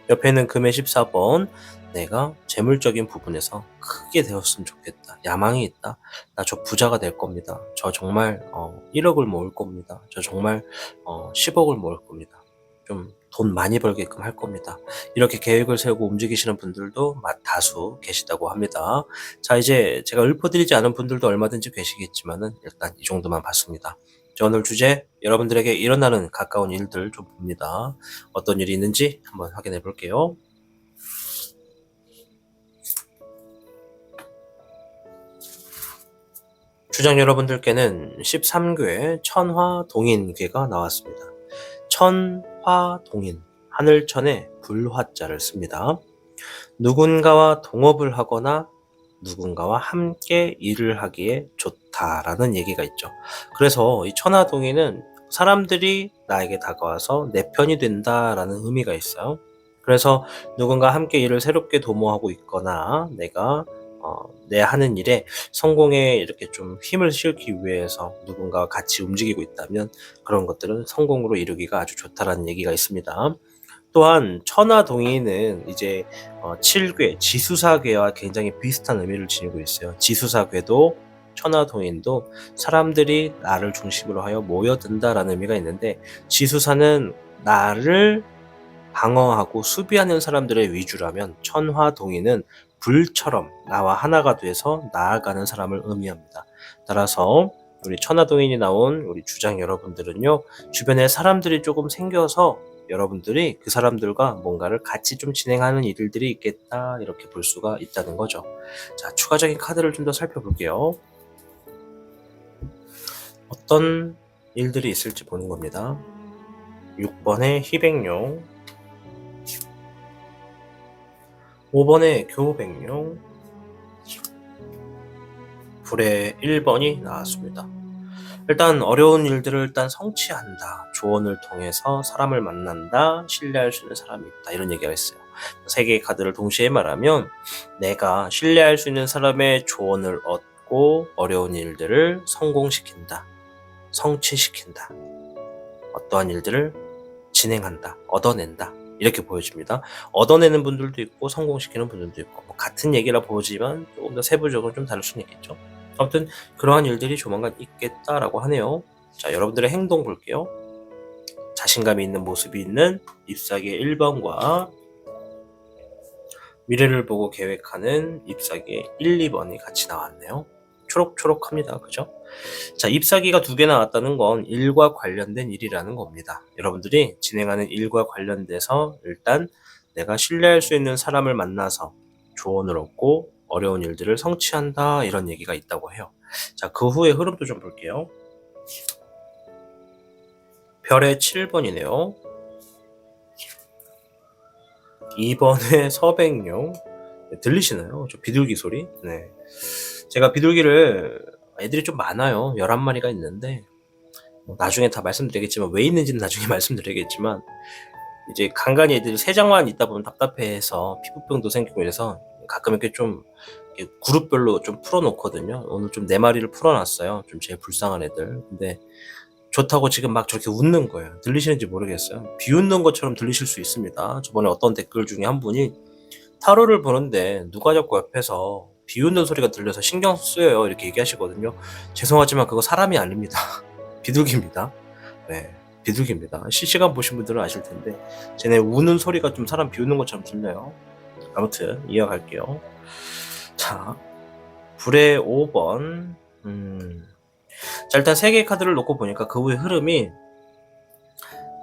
옆에는 금의 14번. 내가 재물적인 부분에서 크게 되었으면 좋겠다. 야망이 있다. 나 저 부자가 될 겁니다. 저 정말 1억을 모을 겁니다. 저 정말 10억을 모을 겁니다. 좀 돈 많이 벌게끔 할 겁니다. 이렇게 계획을 세우고 움직이시는 분들도 다수 계시다고 합니다. 자, 이제 제가 읊어드리지 않은 분들도 얼마든지 계시겠지만은 일단 이 정도만 봤습니다. 자, 오늘 주제, 여러분들에게 일어나는 가까운 일들 좀 봅니다. 어떤 일이 있는지 한번 확인해 볼게요. 주장 여러분들께는 13궤 천화동인궤가 나왔습니다. 천화동인, 하늘천에 불화자를 씁니다. 누군가와 동업을 하거나 누군가와 함께 일을 하기에 좋다라는 얘기가 있죠. 그래서 이 천화동인은 사람들이 나에게 다가와서 내 편이 된다라는 의미가 있어요. 그래서 누군가 함께 일을 새롭게 도모하고 있거나 내가 내 하는 일에 성공에 이렇게 좀 힘을 실기 위해서 누군가와 같이 움직이고 있다면 그런 것들은 성공으로 이루기가 아주 좋다라는 얘기가 있습니다. 또한 천하동인은 이제 7궤, 지수사궤와 굉장히 비슷한 의미를 지니고 있어요. 지수사궤도 천하동인도 사람들이 나를 중심으로 하여 모여든다라는 의미가 있는데, 지수사는 나를 방어하고 수비하는 사람들의 위주라면 천화동인은 불처럼 나와 하나가 돼서 나아가는 사람을 의미합니다. 따라서 우리 천하동인이 나온 우리 주장 여러분들은요, 주변에 사람들이 조금 생겨서 여러분들이 그 사람들과 뭔가를 같이 좀 진행하는 일들이 있겠다, 이렇게 볼 수가 있다는 거죠. 자, 추가적인 카드를 좀 더 살펴볼게요. 어떤 일들이 있을지 보는 겁니다. 6번의 희백용, 5번의 교백용, 불의 1번이 나왔습니다. 일단 어려운 일들을 일단 성취한다, 조언을 통해서 사람을 만난다, 신뢰할 수 있는 사람이 있다, 이런 얘기가 있어요. 세 개의 카드를 동시에 말하면 내가 신뢰할 수 있는 사람의 조언을 얻고 어려운 일들을 성공시킨다, 성취시킨다, 어떠한 일들을 진행한다, 얻어낸다, 이렇게 보여집니다. 얻어내는 분들도 있고 성공시키는 분들도 있고 같은 얘기라 보지만 조금 더 세부적으로 좀 다를 수는 있겠죠. 아무튼 그러한 일들이 조만간 있겠다라고 하네요. 자, 여러분들의 행동 볼게요. 자신감이 있는 모습이 있는 잎사귀의 1번과 미래를 보고 계획하는 잎사귀의 1, 2번이 같이 나왔네요. 초록초록합니다. 그죠? 자, 잎사귀가 2개 나왔다는 건 일과 관련된 일이라는 겁니다. 여러분들이 진행하는 일과 관련돼서 일단 내가 신뢰할 수 있는 사람을 만나서 조언을 얻고 어려운 일들을 성취한다, 이런 얘기가 있다고 해요. 자, 그 후의 흐름도 좀 볼게요. 별의 7번이네요. 2번의 서백용. 네, 들리시나요? 저 비둘기 소리? 네. 제가 비둘기를, 애들이 좀 많아요. 11마리가 있는데 나중에 다 말씀드리겠지만, 왜 있는지는 나중에 말씀드리겠지만, 이제 간간히 애들이 3장만 있다 보면 답답해서 피부병도 생기고 이래서 가끔 이렇게 좀 그룹별로 좀 풀어놓거든요. 오늘 좀 4마리를 풀어놨어요. 좀 제일 불쌍한 애들. 근데 좋다고 지금 막 저렇게 웃는 거예요. 들리시는지 모르겠어요. 비웃는 것처럼 들리실 수 있습니다. 저번에 어떤 댓글 중에 한 분이 타로를 보는데 누가 자꾸 옆에서 비웃는 소리가 들려서 신경 쓰여요 이렇게 얘기하시거든요. 죄송하지만 그거 사람이 아닙니다. 비둘기입니다. 네, 비둘기입니다. 실시간 보신 분들은 아실 텐데 쟤네 우는 소리가 좀 사람 비웃는 것처럼 들려요. 아무튼 이어갈게요. 자, 불의 5번. 자, 일단 3개의 카드를 놓고 보니까 그 후의 흐름이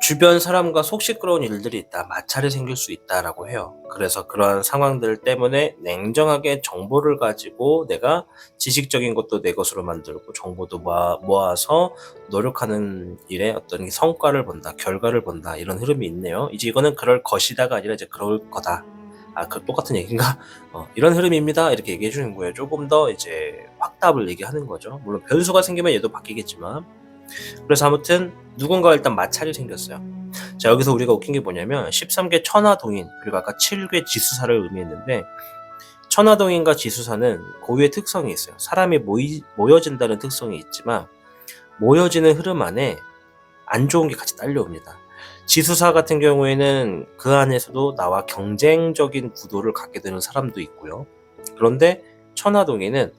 주변 사람과 속 시끄러운 일들이 있다. 마찰이 생길 수 있다라고 해요. 그래서 그러한 상황들 때문에 냉정하게 정보를 가지고 내가 지식적인 것도 내 것으로 만들고 정보도 모아서 노력하는 일에 어떤 성과를 본다, 결과를 본다 이런 흐름이 있네요. 이제 이거는 그럴 것이다가 아니라 이제 그럴 거다. 그 똑같은 얘기인가? 이런 흐름입니다. 이렇게 얘기해 주는 거예요. 조금 더 이제 확답을 얘기하는 거죠. 물론 변수가 생기면 얘도 바뀌겠지만. 그래서 아무튼 누군가가 일단 마찰이 생겼어요. 자, 여기서 우리가 웃긴 게 뭐냐면 13개 천하동인 그리고 아까 7개 지수사를 의미했는데 천하동인과 지수사는 고유의 특성이 있어요. 사람이 모여진다는 특성이 있지만 모여지는 흐름 안에 안 좋은 게 같이 딸려옵니다. 지수사 같은 경우에는 그 안에서도 나와 경쟁적인 구도를 갖게 되는 사람도 있고요. 그런데 천하동인은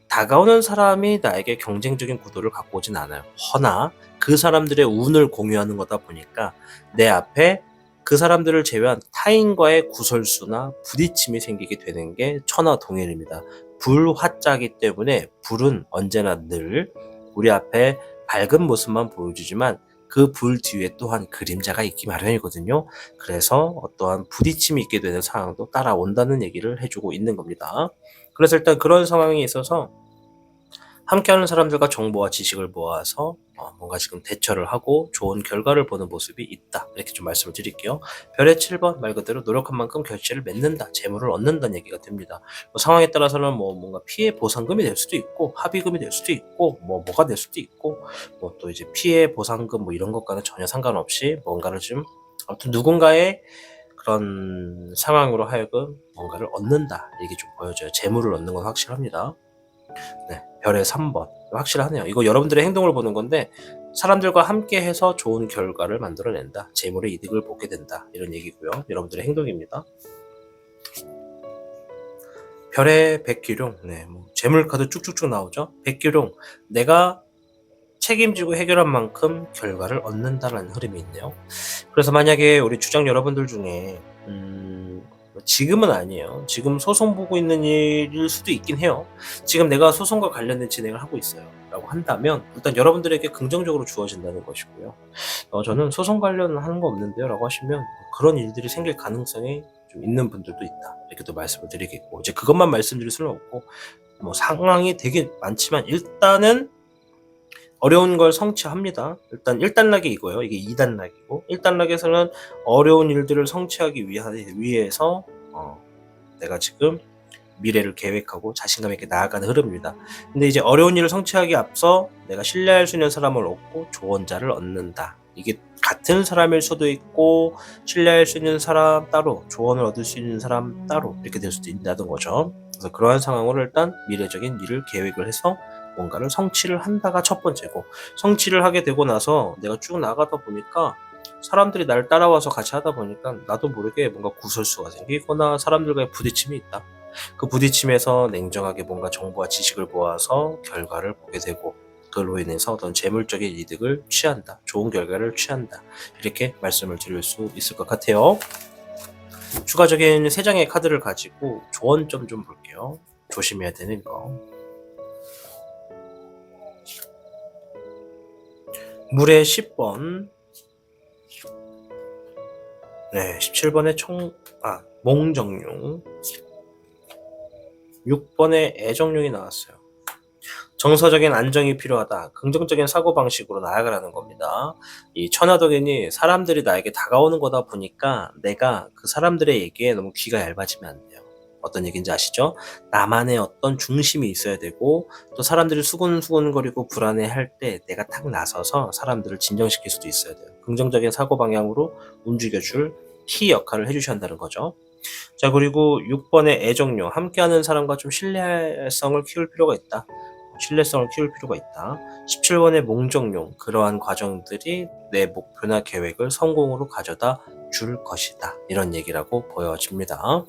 다가오는 사람이 나에게 경쟁적인 구도를 갖고 오진 않아요. 허나 그 사람들의 운을 공유하는 거다 보니까 내 앞에 그 사람들을 제외한 타인과의 구설수나 부딪힘이 생기게 되는 게 천하동일입니다. 불화자기 때문에 불은 언제나 늘 우리 앞에 밝은 모습만 보여주지만 그 불 뒤에 또한 그림자가 있기 마련이거든요. 그래서 어떠한 부딪힘이 있게 되는 상황도 따라온다는 얘기를 해주고 있는 겁니다. 그래서 일단 그런 상황이 있어서 함께하는 사람들과 정보와 지식을 모아서 뭔가 지금 대처를 하고 좋은 결과를 보는 모습이 있다. 이렇게 좀 말씀을 드릴게요. 별의 7번 말 그대로 노력한 만큼 결실을 맺는다. 재물을 얻는다는 얘기가 됩니다. 상황에 따라서는 뭔가 피해 보상금이 될 수도 있고 합의금이 될 수도 있고 뭐가 될 수도 있고 또 이제 피해 보상금 이런 것과는 전혀 상관없이 뭔가를 좀 아무튼 누군가의 그런 상황으로 하여금 뭔가를 얻는다. 이게 좀 보여져요. 재물을 얻는 건 확실합니다. 네, 별의 3번 확실하네요. 이거 여러분들의 행동을 보는 건데 사람들과 함께 해서 좋은 결과를 만들어낸다. 재물의 이득을 보게 된다. 이런 얘기고요. 여러분들의 행동입니다. 별의 백기룡. 네, 재물 카드 쭉쭉쭉 나오죠. 백기룡. 내가 책임지고 해결한 만큼 결과를 얻는다라는 흐름이 있네요. 그래서 만약에 우리 주장 여러분들 중에 지금은 아니에요. 지금 소송 보고 있는 일일 수도 있긴 해요. 지금 내가 소송과 관련된 진행을 하고 있어요. 라고 한다면 일단 여러분들에게 긍정적으로 주어진다는 것이고요. 저는 소송 관련하는 거 없는데요. 라고 하시면 그런 일들이 생길 가능성이 좀 있는 분들도 있다. 이렇게 또 말씀을 드리겠고 이제 그것만 말씀드릴 수는 없고 상황이 되게 많지만 일단은 어려운 걸 성취합니다. 일단 1단락이 이거예요. 이게 2단락이고 1단락에서는 어려운 일들을 성취하기 위해서 내가 지금 미래를 계획하고 자신감 있게 나아가는 흐름입니다. 근데 이제 어려운 일을 성취하기 앞서 내가 신뢰할 수 있는 사람을 얻고 조언자를 얻는다. 이게 같은 사람일 수도 있고 신뢰할 수 있는 사람 따로 조언을 얻을 수 있는 사람 따로 이렇게 될 수도 있다는 거죠. 그래서 그러한 상황으로 일단 미래적인 일을 계획을 해서 뭔가를 성취를 한다가 첫 번째고 성취를 하게 되고 나서 내가 쭉 나가다 보니까 사람들이 날 따라와서 같이 하다 보니까 나도 모르게 뭔가 구설수가 생기거나 사람들과의 부딪힘이 있다. 그 부딪힘에서 냉정하게 뭔가 정보와 지식을 모아서 결과를 보게 되고 그걸로 인해서 어떤 재물적인 이득을 취한다. 좋은 결과를 취한다. 이렇게 말씀을 드릴 수 있을 것 같아요. 추가적인 3장의 카드를 가지고 조언점 좀 볼게요. 조심해야 되는 거. 물의 10번. 네, 17번에 몽정용. 6번에 애정용이 나왔어요. 정서적인 안정이 필요하다. 긍정적인 사고방식으로 나아가라는 겁니다. 이 천하동인이 사람들이 나에게 다가오는 거다 보니까 내가 그 사람들의 얘기에 너무 귀가 얇아지면 안 돼요. 어떤 얘기인지 아시죠? 나만의 어떤 중심이 있어야 되고 또 사람들이 수근수근거리고 불안해할 때 내가 탁 나서서 사람들을 진정시킬 수도 있어야 돼요. 긍정적인 사고방향으로 움직여줄 키 역할을 해주셔야 한다는 거죠. 자, 그리고 6번의 애정용. 함께하는 사람과 좀 신뢰성을 키울 필요가 있다. 신뢰성을 키울 필요가 있다. 17번의 몽정용, 그러한 과정들이 내 목표나 계획을 성공으로 가져다 줄 것이다. 이런 얘기라고 보여집니다.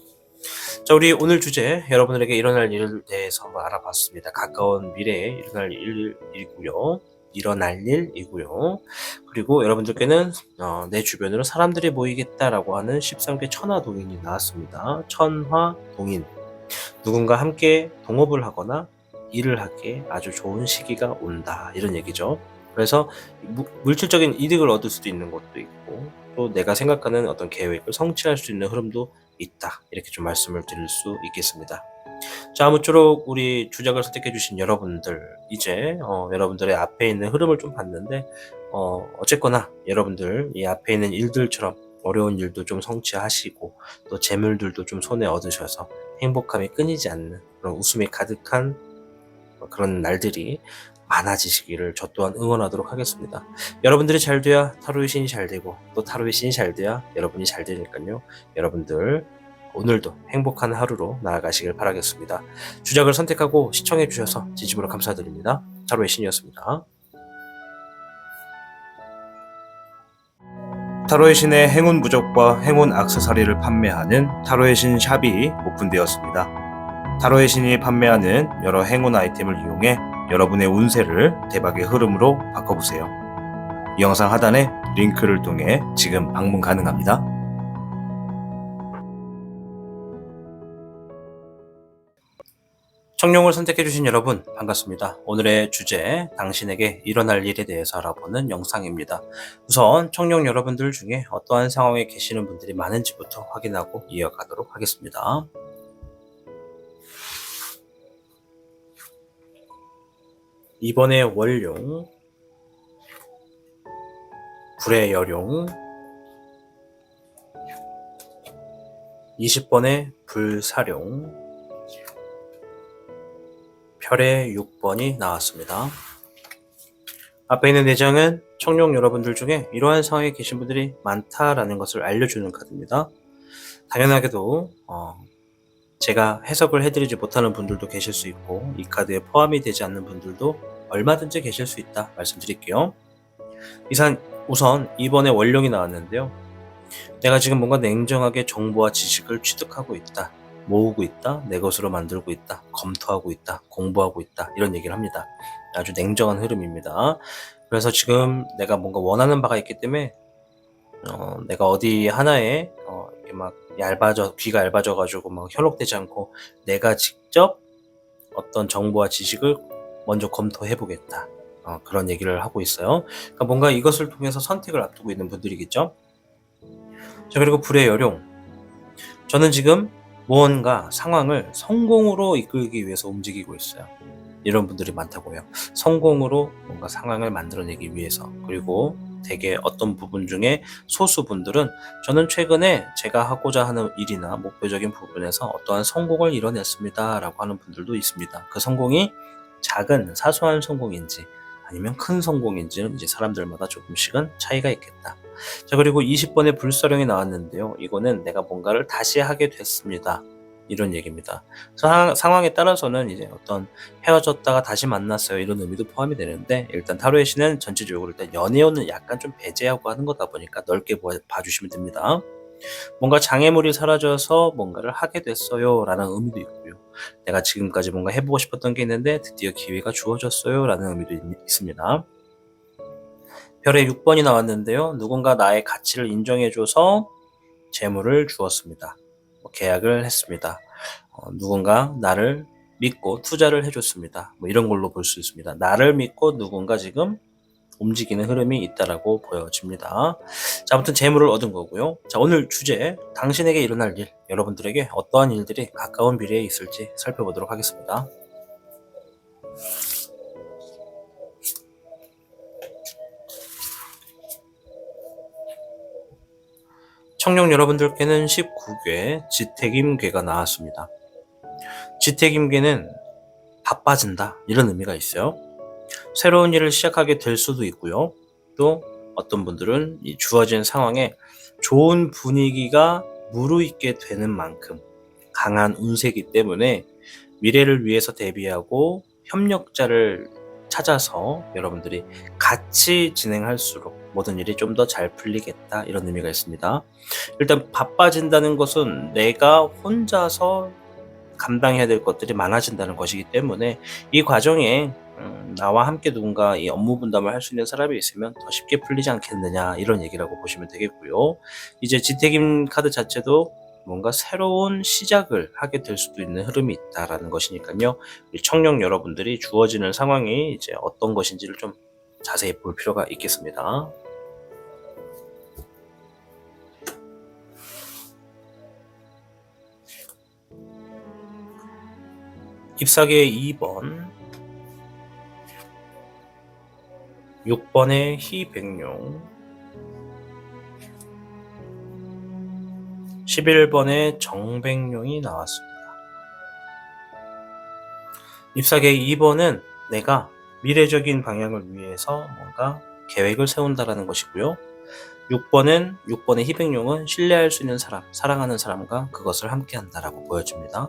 자, 우리 오늘 주제, 여러분들에게 일어날 일에 대해서 한번 알아봤습니다. 가까운 미래에 일어날 일이고요. 일어날 일이고요. 그리고 여러분들께는 내 주변으로 사람들이 모이겠다라고 하는 13개 천화동인이 나왔습니다. 천화동인. 누군가 함께 동업을 하거나 일을 하기에 아주 좋은 시기가 온다. 이런 얘기죠. 그래서 물질적인 이득을 얻을 수도 있는 것도 있고, 또 내가 생각하는 어떤 계획을 성취할 수 있는 흐름도 있다. 이렇게 좀 말씀을 드릴 수 있겠습니다. 자, 아무쪼록 우리 주작을 선택해 주신 여러분들, 이제 여러분들의 앞에 있는 흐름을 좀 봤는데, 어쨌거나 여러분들 이 앞에 있는 일들처럼 어려운 일도 좀 성취하시고, 또 재물들도 좀 손에 얻으셔서 행복함이 끊이지 않는 그런 웃음이 가득한 그런 날들이 많아지시기를 저 또한 응원하도록 하겠습니다. 여러분들이 잘 돼야 타로의 신이 잘 되고, 또 타로의 신이 잘 돼야 여러분이 잘 되니까요. 여러분들 오늘도 행복한 하루로 나아가시길 바라겠습니다. 주작을 선택하고 시청해 주셔서 진심으로 감사드립니다. 타로의 신이었습니다. 타로의 신의 행운 부적과 행운 액세서리를 판매하는 타로의 신 샵이 오픈되었습니다. 타로의 신이 판매하는 여러 행운 아이템을 이용해 여러분의 운세를 대박의 흐름으로 바꿔보세요. 이 영상 하단에 링크를 통해 지금 방문 가능합니다. 청룡을 선택해주신 여러분 반갑습니다. 오늘의 주제, 당신에게 일어날 일에 대해서 알아보는 영상입니다. 우선 청룡 여러분들 중에 어떠한 상황에 계시는 분들이 많은지부터 확인하고 이어가도록 하겠습니다. 이번에 월룡, 불의 여룡, 20번에 불사룡, 별의 6번이 나왔습니다. 앞에 있는 내장은 청룡 여러분들 중에 이러한 상황에 계신 분들이 많다라는 것을 알려주는 카드입니다. 당연하게도 제가 해석을 해드리지 못하는 분들도 계실 수 있고, 이 카드에 포함이 되지 않는 분들도 얼마든지 계실 수 있다 말씀드릴게요. 우선 이번에 월룡이 나왔는데요. 내가 지금 뭔가 냉정하게 정보와 지식을 취득하고 있다, 모으고 있다, 내 것으로 만들고 있다, 검토하고 있다, 공부하고 있다, 이런 얘기를 합니다. 아주 냉정한 흐름입니다. 그래서 지금 내가 뭔가 원하는 바가 있기 때문에 내가 어디 하나에 이렇게 막 귀가 얇아져가지고 막 현혹되지 않고 내가 직접 어떤 정보와 지식을 먼저 검토해보겠다, 그런 얘기를 하고 있어요. 그러니까 뭔가 이것을 통해서 선택을 앞두고 있는 분들이겠죠. 자, 그리고 불의 여룡. 저는 지금 무언가 상황을 성공으로 이끌기 위해서 움직이고 있어요. 이런 분들이 많다고요. 성공으로 뭔가 상황을 만들어내기 위해서. 그리고 되게 어떤 부분 중에 소수 분들은 저는 최근에 제가 하고자 하는 일이나 목표적인 부분에서 어떠한 성공을 이뤄냈습니다 라고 하는 분들도 있습니다. 그 성공이 작은 사소한 성공인지 아니면 큰 성공인지는 이제 사람들마다 조금씩은 차이가 있겠다. 자, 그리고 20번의 불사령이 나왔는데요. 이거는 내가 뭔가를 다시 하게 됐습니다, 이런 얘기입니다. 상황에 따라서는 이제 어떤 헤어졌다가 다시 만났어요, 이런 의미도 포함이 되는데, 일단 타로의 신은 전체적으로 일단 연애운은 약간 좀 배제하고 하는 거다 보니까 넓게 봐주시면 됩니다. 뭔가 장애물이 사라져서 뭔가를 하게 됐어요 라는 의미도 있고요. 내가 지금까지 뭔가 해보고 싶었던 게 있는데 드디어 기회가 주어졌어요 라는 의미도 있습니다. 별의 6번이 나왔는데요. 누군가 나의 가치를 인정해줘서 재물을 주었습니다. 계약을 했습니다. 누군가 나를 믿고 투자를 해줬습니다. 이런 걸로 볼 수 있습니다. 나를 믿고 누군가 지금 움직이는 흐름이 있다라고 보여집니다. 자, 아무튼 재물을 얻은 거고요. 자, 오늘 주제, 당신에게 일어날 일, 여러분들에게 어떠한 일들이 가까운 미래에 있을지 살펴보도록 하겠습니다. 청룡 여러분들께는 19개 지택임괴가 나왔습니다. 지택임괴는 바빠진다, 이런 의미가 있어요. 새로운 일을 시작하게 될 수도 있고요. 또 어떤 분들은 이 주어진 상황에 좋은 분위기가 무르익게 되는 만큼 강한 운세이기 때문에 미래를 위해서 대비하고 협력자를 찾아서 여러분들이 같이 진행할수록 모든 일이 좀 더 잘 풀리겠다 이런 의미가 있습니다. 일단 바빠진다는 것은 내가 혼자서 감당해야 될 것들이 많아진다는 것이기 때문에 이 과정에 나와 함께 누군가 이 업무 분담을 할 수 있는 사람이 있으면 더 쉽게 풀리지 않겠느냐 이런 얘기라고 보시면 되겠고요. 이제 지택임 카드 자체도 뭔가 새로운 시작을 하게 될 수도 있는 흐름이 있다라는 것이니까요. 우리 청년 여러분들이 주어지는 상황이 이제 어떤 것인지를 좀 자세히 볼 필요가 있겠습니다. 잎사귀의 2번, 6번의 희백룡, 11번의 정백룡이 나왔습니다. 잎사귀의 2번은 내가 미래적인 방향을 위해서 뭔가 계획을 세운다라는 것이고요. 6번의 희백룡은 신뢰할 수 있는 사람, 사랑하는 사람과 그것을 함께 한다라고 보여집니다.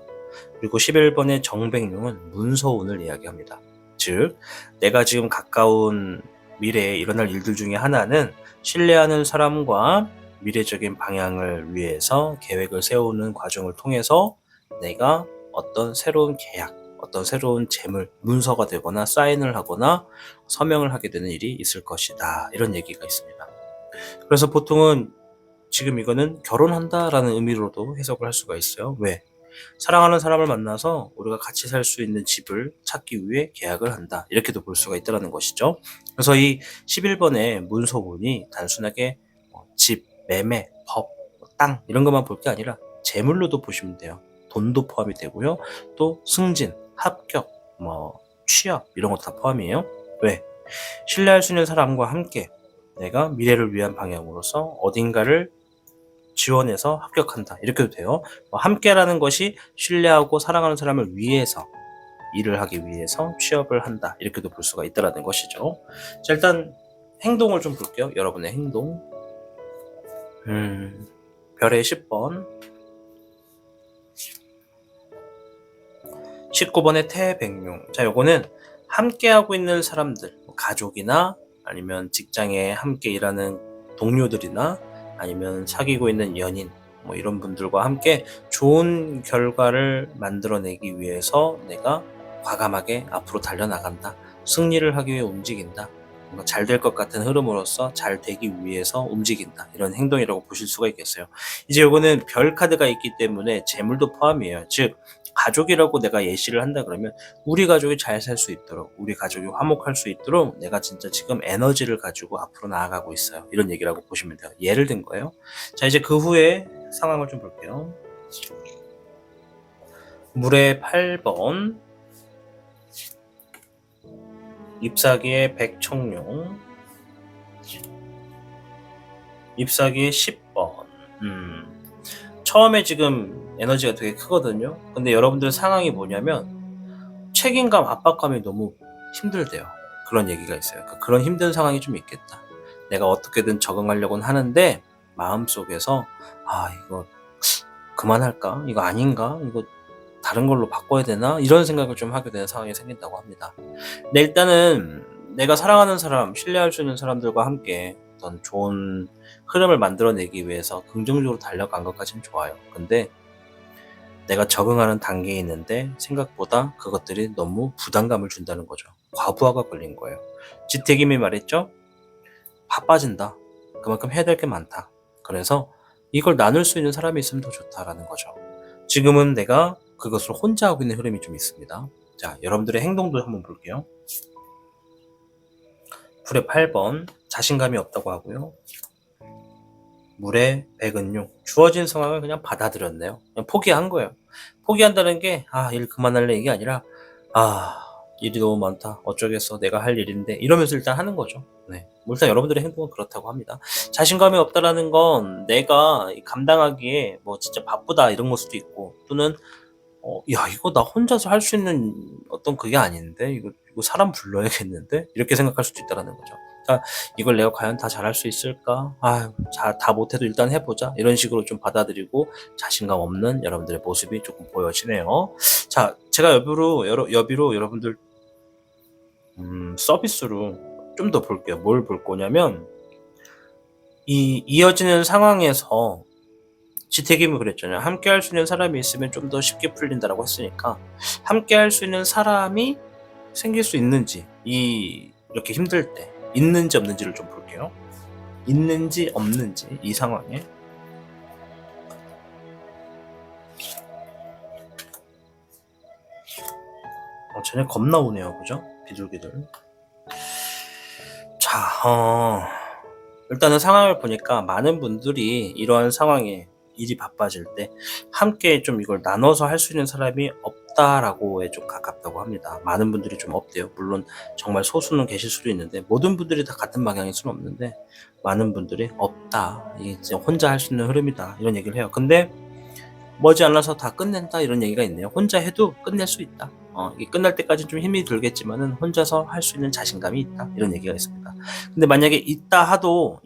그리고 11번의 정백룡은 문서운을 이야기합니다. 즉, 내가 지금 가까운 미래에 일어날 일들 중에 하나는 신뢰하는 사람과 미래적인 방향을 위해서 계획을 세우는 과정을 통해서 내가 어떤 새로운 계약, 어떤 새로운 재물, 문서가 되거나 사인을 하거나 서명을 하게 되는 일이 있을 것이다. 이런 얘기가 있습니다. 그래서 보통은 지금 이거는 결혼한다라는 의미로도 해석을 할 수가 있어요. 왜? 사랑하는 사람을 만나서 우리가 같이 살 수 있는 집을 찾기 위해 계약을 한다. 이렇게도 볼 수가 있다는 것이죠. 그래서 이 11번의 문서문이 단순하게 집, 매매, 법, 땅 이런 것만 볼 게 아니라 재물로도 보시면 돼요. 돈도 포함이 되고요. 또 승진, 합격, 취업 이런 것도 다 포함이에요. 왜? 신뢰할 수 있는 사람과 함께 내가 미래를 위한 방향으로서 어딘가를 지원해서 합격한다. 이렇게도 돼요. 함께라는 것이 신뢰하고 사랑하는 사람을 위해서 일을 하기 위해서 취업을 한다. 이렇게도 볼 수가 있다는 것이죠. 자, 일단 행동을 좀 볼게요. 여러분의 행동. 별의 10번, 19번의 태백룡. 자, 요거는 함께하고 있는 사람들, 가족이나 아니면 직장에 함께 일하는 동료들이나 아니면 사귀고 있는 연인, 이런 분들과 함께 좋은 결과를 만들어내기 위해서 내가 과감하게 앞으로 달려나간다. 승리를 하기 위해 움직인다. 뭔가 잘 될 것 같은 흐름으로서 잘 되기 위해서 움직인다. 이런 행동이라고 보실 수가 있겠어요. 이제 요거는 별 카드가 있기 때문에 재물도 포함이에요. 즉, 가족이라고 내가 예시를 한다 그러면 우리 가족이 잘 살 수 있도록, 우리 가족이 화목할 수 있도록 내가 진짜 지금 에너지를 가지고 앞으로 나아가고 있어요. 이런 얘기라고 보시면 돼요. 예를 든 거예요. 자, 이제 그 후에 상황을 좀 볼게요. 물의 8번, 잎사귀의 백청룡, 잎사귀의 10번. 처음에 지금 에너지가 되게 크거든요. 근데 여러분들 상황이 뭐냐면 책임감, 압박감이 너무 힘들대요. 그런 얘기가 있어요. 그런 힘든 상황이 좀 있겠다. 내가 어떻게든 적응하려고는 하는데 마음속에서 이거 그만할까? 이거 아닌가? 이거 다른 걸로 바꿔야 되나? 이런 생각을 좀 하게 되는 상황이 생긴다고 합니다. 근데 일단은 내가 사랑하는 사람, 신뢰할 수 있는 사람들과 함께 어떤 좋은 흐름을 만들어내기 위해서 긍정적으로 달려간 것까지는 좋아요. 근데 내가 적응하는 단계에 있는데 생각보다 그것들이 너무 부담감을 준다는 거죠. 과부하가 걸린 거예요. 지태김이 말했죠? 바빠진다. 그만큼 해야 될 게 많다. 그래서 이걸 나눌 수 있는 사람이 있으면 더 좋다라는 거죠. 지금은 내가 그것을 혼자 하고 있는 흐름이 좀 있습니다. 자, 여러분들의 행동도 한번 볼게요. 불의 8번, 자신감이 없다고 하고요. 물의 백은용, 주어진 상황을 그냥 받아들였네요. 그냥 포기한 거예요. 포기한다는 게 일 그만할래 이게 아니라 일이 너무 많다, 어쩌겠어, 내가 할 일인데 이러면서 일단 하는 거죠. 네, 일단 여러분들의 행동은 그렇다고 합니다. 자신감이 없다라는 건 내가 감당하기에 진짜 바쁘다 이런 걸 수도 있고, 또는 이거 나 혼자서 할 수 있는 어떤 그게 아닌데 이거 사람 불러야겠는데 이렇게 생각할 수도 있다라는 거죠. 그러니까 이걸 내가 과연 다 잘할 수 있을까? 다 못해도 일단 해보자. 이런 식으로 좀 받아들이고 자신감 없는 여러분들의 모습이 조금 보여지네요. 자, 제가 여비로 여러분들 서비스로 좀 더 볼게요. 뭘 볼 거냐면 이 이어지는 상황에서 지태김이 그랬잖아요. 함께 할 수 있는 사람이 있으면 좀 더 쉽게 풀린다라고 했으니까 함께 할 수 있는 사람이 생길 수 있는지 이렇게 힘들 때 있는지 없는지를 좀 볼게요. 있는지 없는지 이 상황에 쟤네 겁나 오네요. 그죠? 비둘기들. 자, 일단은 상황을 보니까 많은 분들이 이러한 상황에 일이 바빠질 때 함께 좀 이걸 나눠서 할 수 있는 사람이 없다라고에 좀 가깝다고 합니다. 많은 분들이 좀 없대요. 물론 정말 소수는 계실 수도 있는데 모든 분들이 다 같은 방향일 수는 없는데 많은 분들이 없다. 이게 혼자 할 수 있는 흐름이다. 이런 얘기를 해요. 근데 머지않아서 다 끝낸다 이런 얘기가 있네요. 혼자 해도 끝낼 수 있다. 이게 끝날 때까지 좀 힘이 들겠지만은 혼자서 할 수 있는 자신감이 있다 이런 얘기가 있습니다. 근데 만약에 있다 해도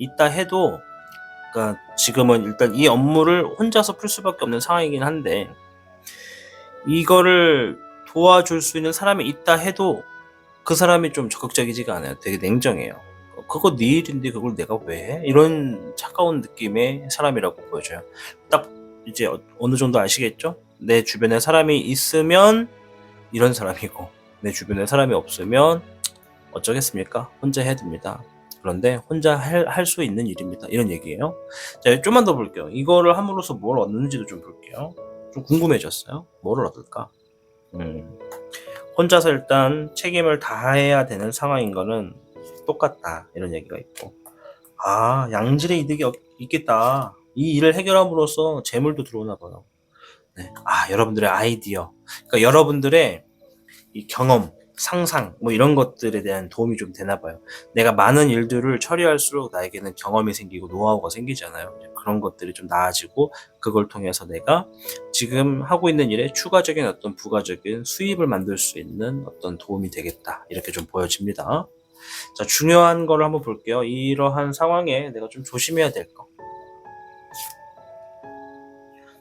그러니까 지금은 일단 이 업무를 혼자서 풀 수밖에 없는 상황이긴 한데 이거를 도와줄 수 있는 사람이 있다 해도 그 사람이 좀 적극적이지가 않아요. 되게 냉정해요. 그거 네 일인데 그걸 내가 왜 해? 이런 차가운 느낌의 사람이라고 보여져요. 딱 이제 어느 정도 아시겠죠? 내 주변에 사람이 있으면 이런 사람이고 내 주변에 사람이 없으면 어쩌겠습니까? 혼자 해야 됩니다. 그런데 혼자 할 수 있는 일입니다. 이런 얘기예요. 자, 좀만 더 볼게요. 이거를 함으로써 뭘 얻는지도 좀 볼게요. 좀 궁금해졌어요. 뭐를 얻을까? 혼자서 일단 책임을 다해야 되는 상황인 거는 똑같다. 이런 얘기가 있고. 양질의 이득이 있겠다. 이 일을 해결함으로써 재물도 들어오나 봐요. 네. 여러분들의 아이디어. 그러니까 여러분들의 이 경험, 상상, 뭐 이런 것들에 대한 도움이 좀 되나 봐요. 내가 많은 일들을 처리할수록 나에게는 경험이 생기고 노하우가 생기잖아요. 그런 것들이 좀 나아지고 그걸 통해서 내가 지금 하고 있는 일에 추가적인 어떤 부가적인 수입을 만들 수 있는 어떤 도움이 되겠다. 이렇게 좀 보여집니다. 자, 중요한 걸 한번 볼게요. 이러한 상황에 내가 좀 조심해야 될 거.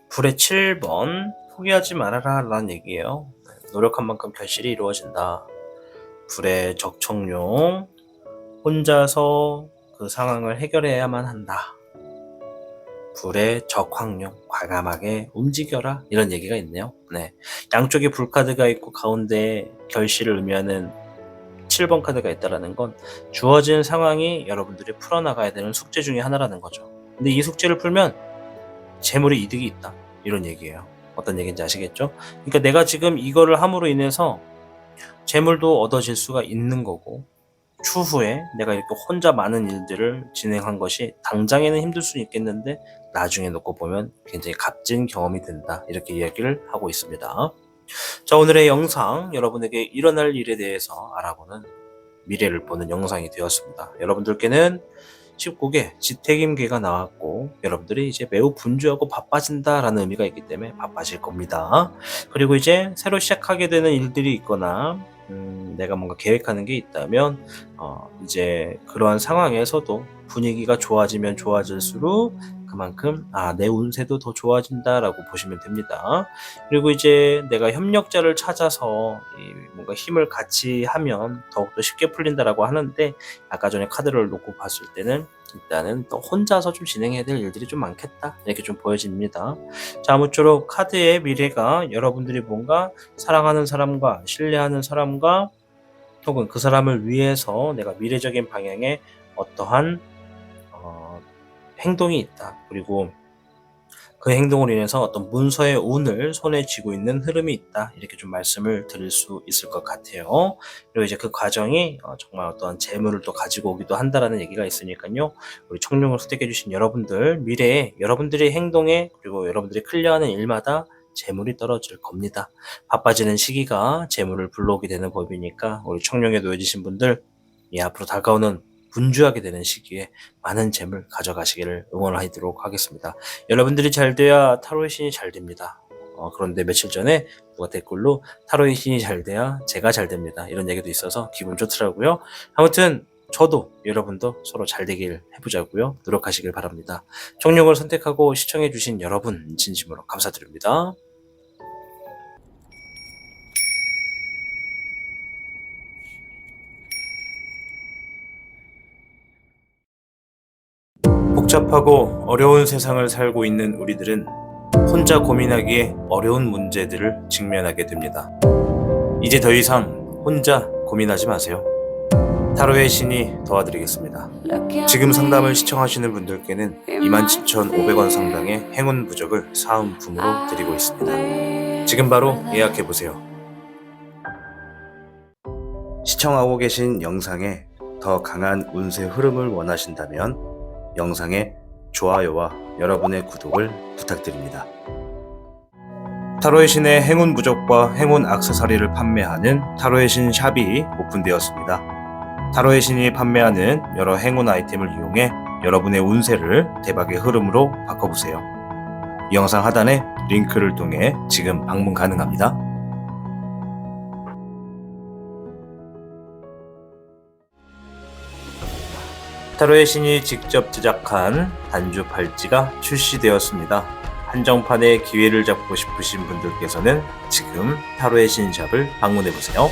불의 7번 포기하지 말아라 라는 얘기예요. 노력한 만큼 결실이 이루어진다. 불의 적청룡 혼자서 그 상황을 해결해야만 한다. 불의 적황룡 과감하게 움직여라 이런 얘기가 있네요. 네, 양쪽에 불카드가 있고 가운데 결실을 의미하는 7번 카드가 있다는 건 주어진 상황이 여러분들이 풀어나가야 되는 숙제 중에 하나라는 거죠. 근데 이 숙제를 풀면 재물의 이득이 있다 이런 얘기예요. 어떤 얘기인지 아시겠죠? 그러니까 내가 지금 이거를 함으로 인해서 재물도 얻어질 수가 있는 거고 추후에 내가 이렇게 혼자 많은 일들을 진행한 것이 당장에는 힘들 수 있겠는데 나중에 놓고 보면 굉장히 값진 경험이 된다 이렇게 이야기를 하고 있습니다. 자, 오늘의 영상 여러분에게 일어날 일에 대해서 알아보는 미래를 보는 영상이 되었습니다. 여러분들께는 19개 지택임계가 나왔고 여러분들이 이제 매우 분주하고 바빠진다라는 의미가 있기 때문에 바빠질 겁니다. 그리고 이제 새로 시작하게 되는 일들이 있거나 내가 뭔가 계획하는 게 있다면 이제 그러한 상황에서도 분위기가 좋아지면 좋아질수록 그만큼 내 운세도 더 좋아진다라고 보시면 됩니다. 그리고 이제 내가 협력자를 찾아서 뭔가 힘을 같이 하면 더욱더 쉽게 풀린다라고 하는데 아까 전에 카드를 놓고 봤을 때는 일단은 또 혼자서 좀 진행해야 될 일들이 좀 많겠다 이렇게 좀 보여집니다. 자, 아무쪼록 카드의 미래가 여러분들이 뭔가 사랑하는 사람과 신뢰하는 사람과 혹은 그 사람을 위해서 내가 미래적인 방향에 어떠한 행동이 있다. 그리고 그 행동으로 인해서 어떤 문서의 운을 손에 쥐고 있는 흐름이 있다. 이렇게 좀 말씀을 드릴 수 있을 것 같아요. 그리고 이제 그 과정이 정말 어떠한 재물을 또 가지고 오기도 한다라는 얘기가 있으니까요. 우리 청룡을 선택해주신 여러분들, 미래에 여러분들의 행동에 그리고 여러분들이 클리어하는 일마다 재물이 떨어질 겁니다. 바빠지는 시기가 재물을 불러오게 되는 법이니까 우리 청룡에 놓여지신 분들 앞으로 다가오는 분주하게 되는 시기에 많은 재물 가져가시기를 응원하도록 하겠습니다. 여러분들이 잘 돼야 타로의 신이 잘 됩니다. 그런데 며칠 전에 누가 댓글로 타로의 신이 잘 돼야 제가 잘 됩니다. 이런 얘기도 있어서 기분 좋더라고요. 아무튼 저도 여러분도 서로 잘 되길 해보자고요. 노력하시길 바랍니다. 청룡을 선택하고 시청해주신 여러분 진심으로 감사드립니다. 복잡하고 어려운 세상을 살고 있는 우리들은 혼자 고민하기에 어려운 문제들을 직면하게 됩니다. 이제 더 이상 혼자 고민하지 마세요. 타로의 신이 도와드리겠습니다. 지금 상담을 시청하시는 분들께는 27,500원 상당의 행운 부적을 사은품으로 드리고 있습니다. 지금 바로 예약해보세요. 시청하고 계신 영상에 더 강한 운세 흐름을 원하신다면 영상에 좋아요와 여러분의 구독을 부탁드립니다. 타로의 신의 행운 부적과 행운 액세서리를 판매하는 타로의 신 샵이 오픈되었습니다. 타로의 신이 판매하는 여러 행운 아이템을 이용해 여러분의 운세를 대박의 흐름으로 바꿔보세요. 이 영상 하단에 링크를 통해 지금 방문 가능합니다. 타로의 신이 직접 제작한 단주 팔찌가 출시되었습니다. 한정판의 기회를 잡고 싶으신 분들께서는 지금 타로의 신샵을 방문해보세요.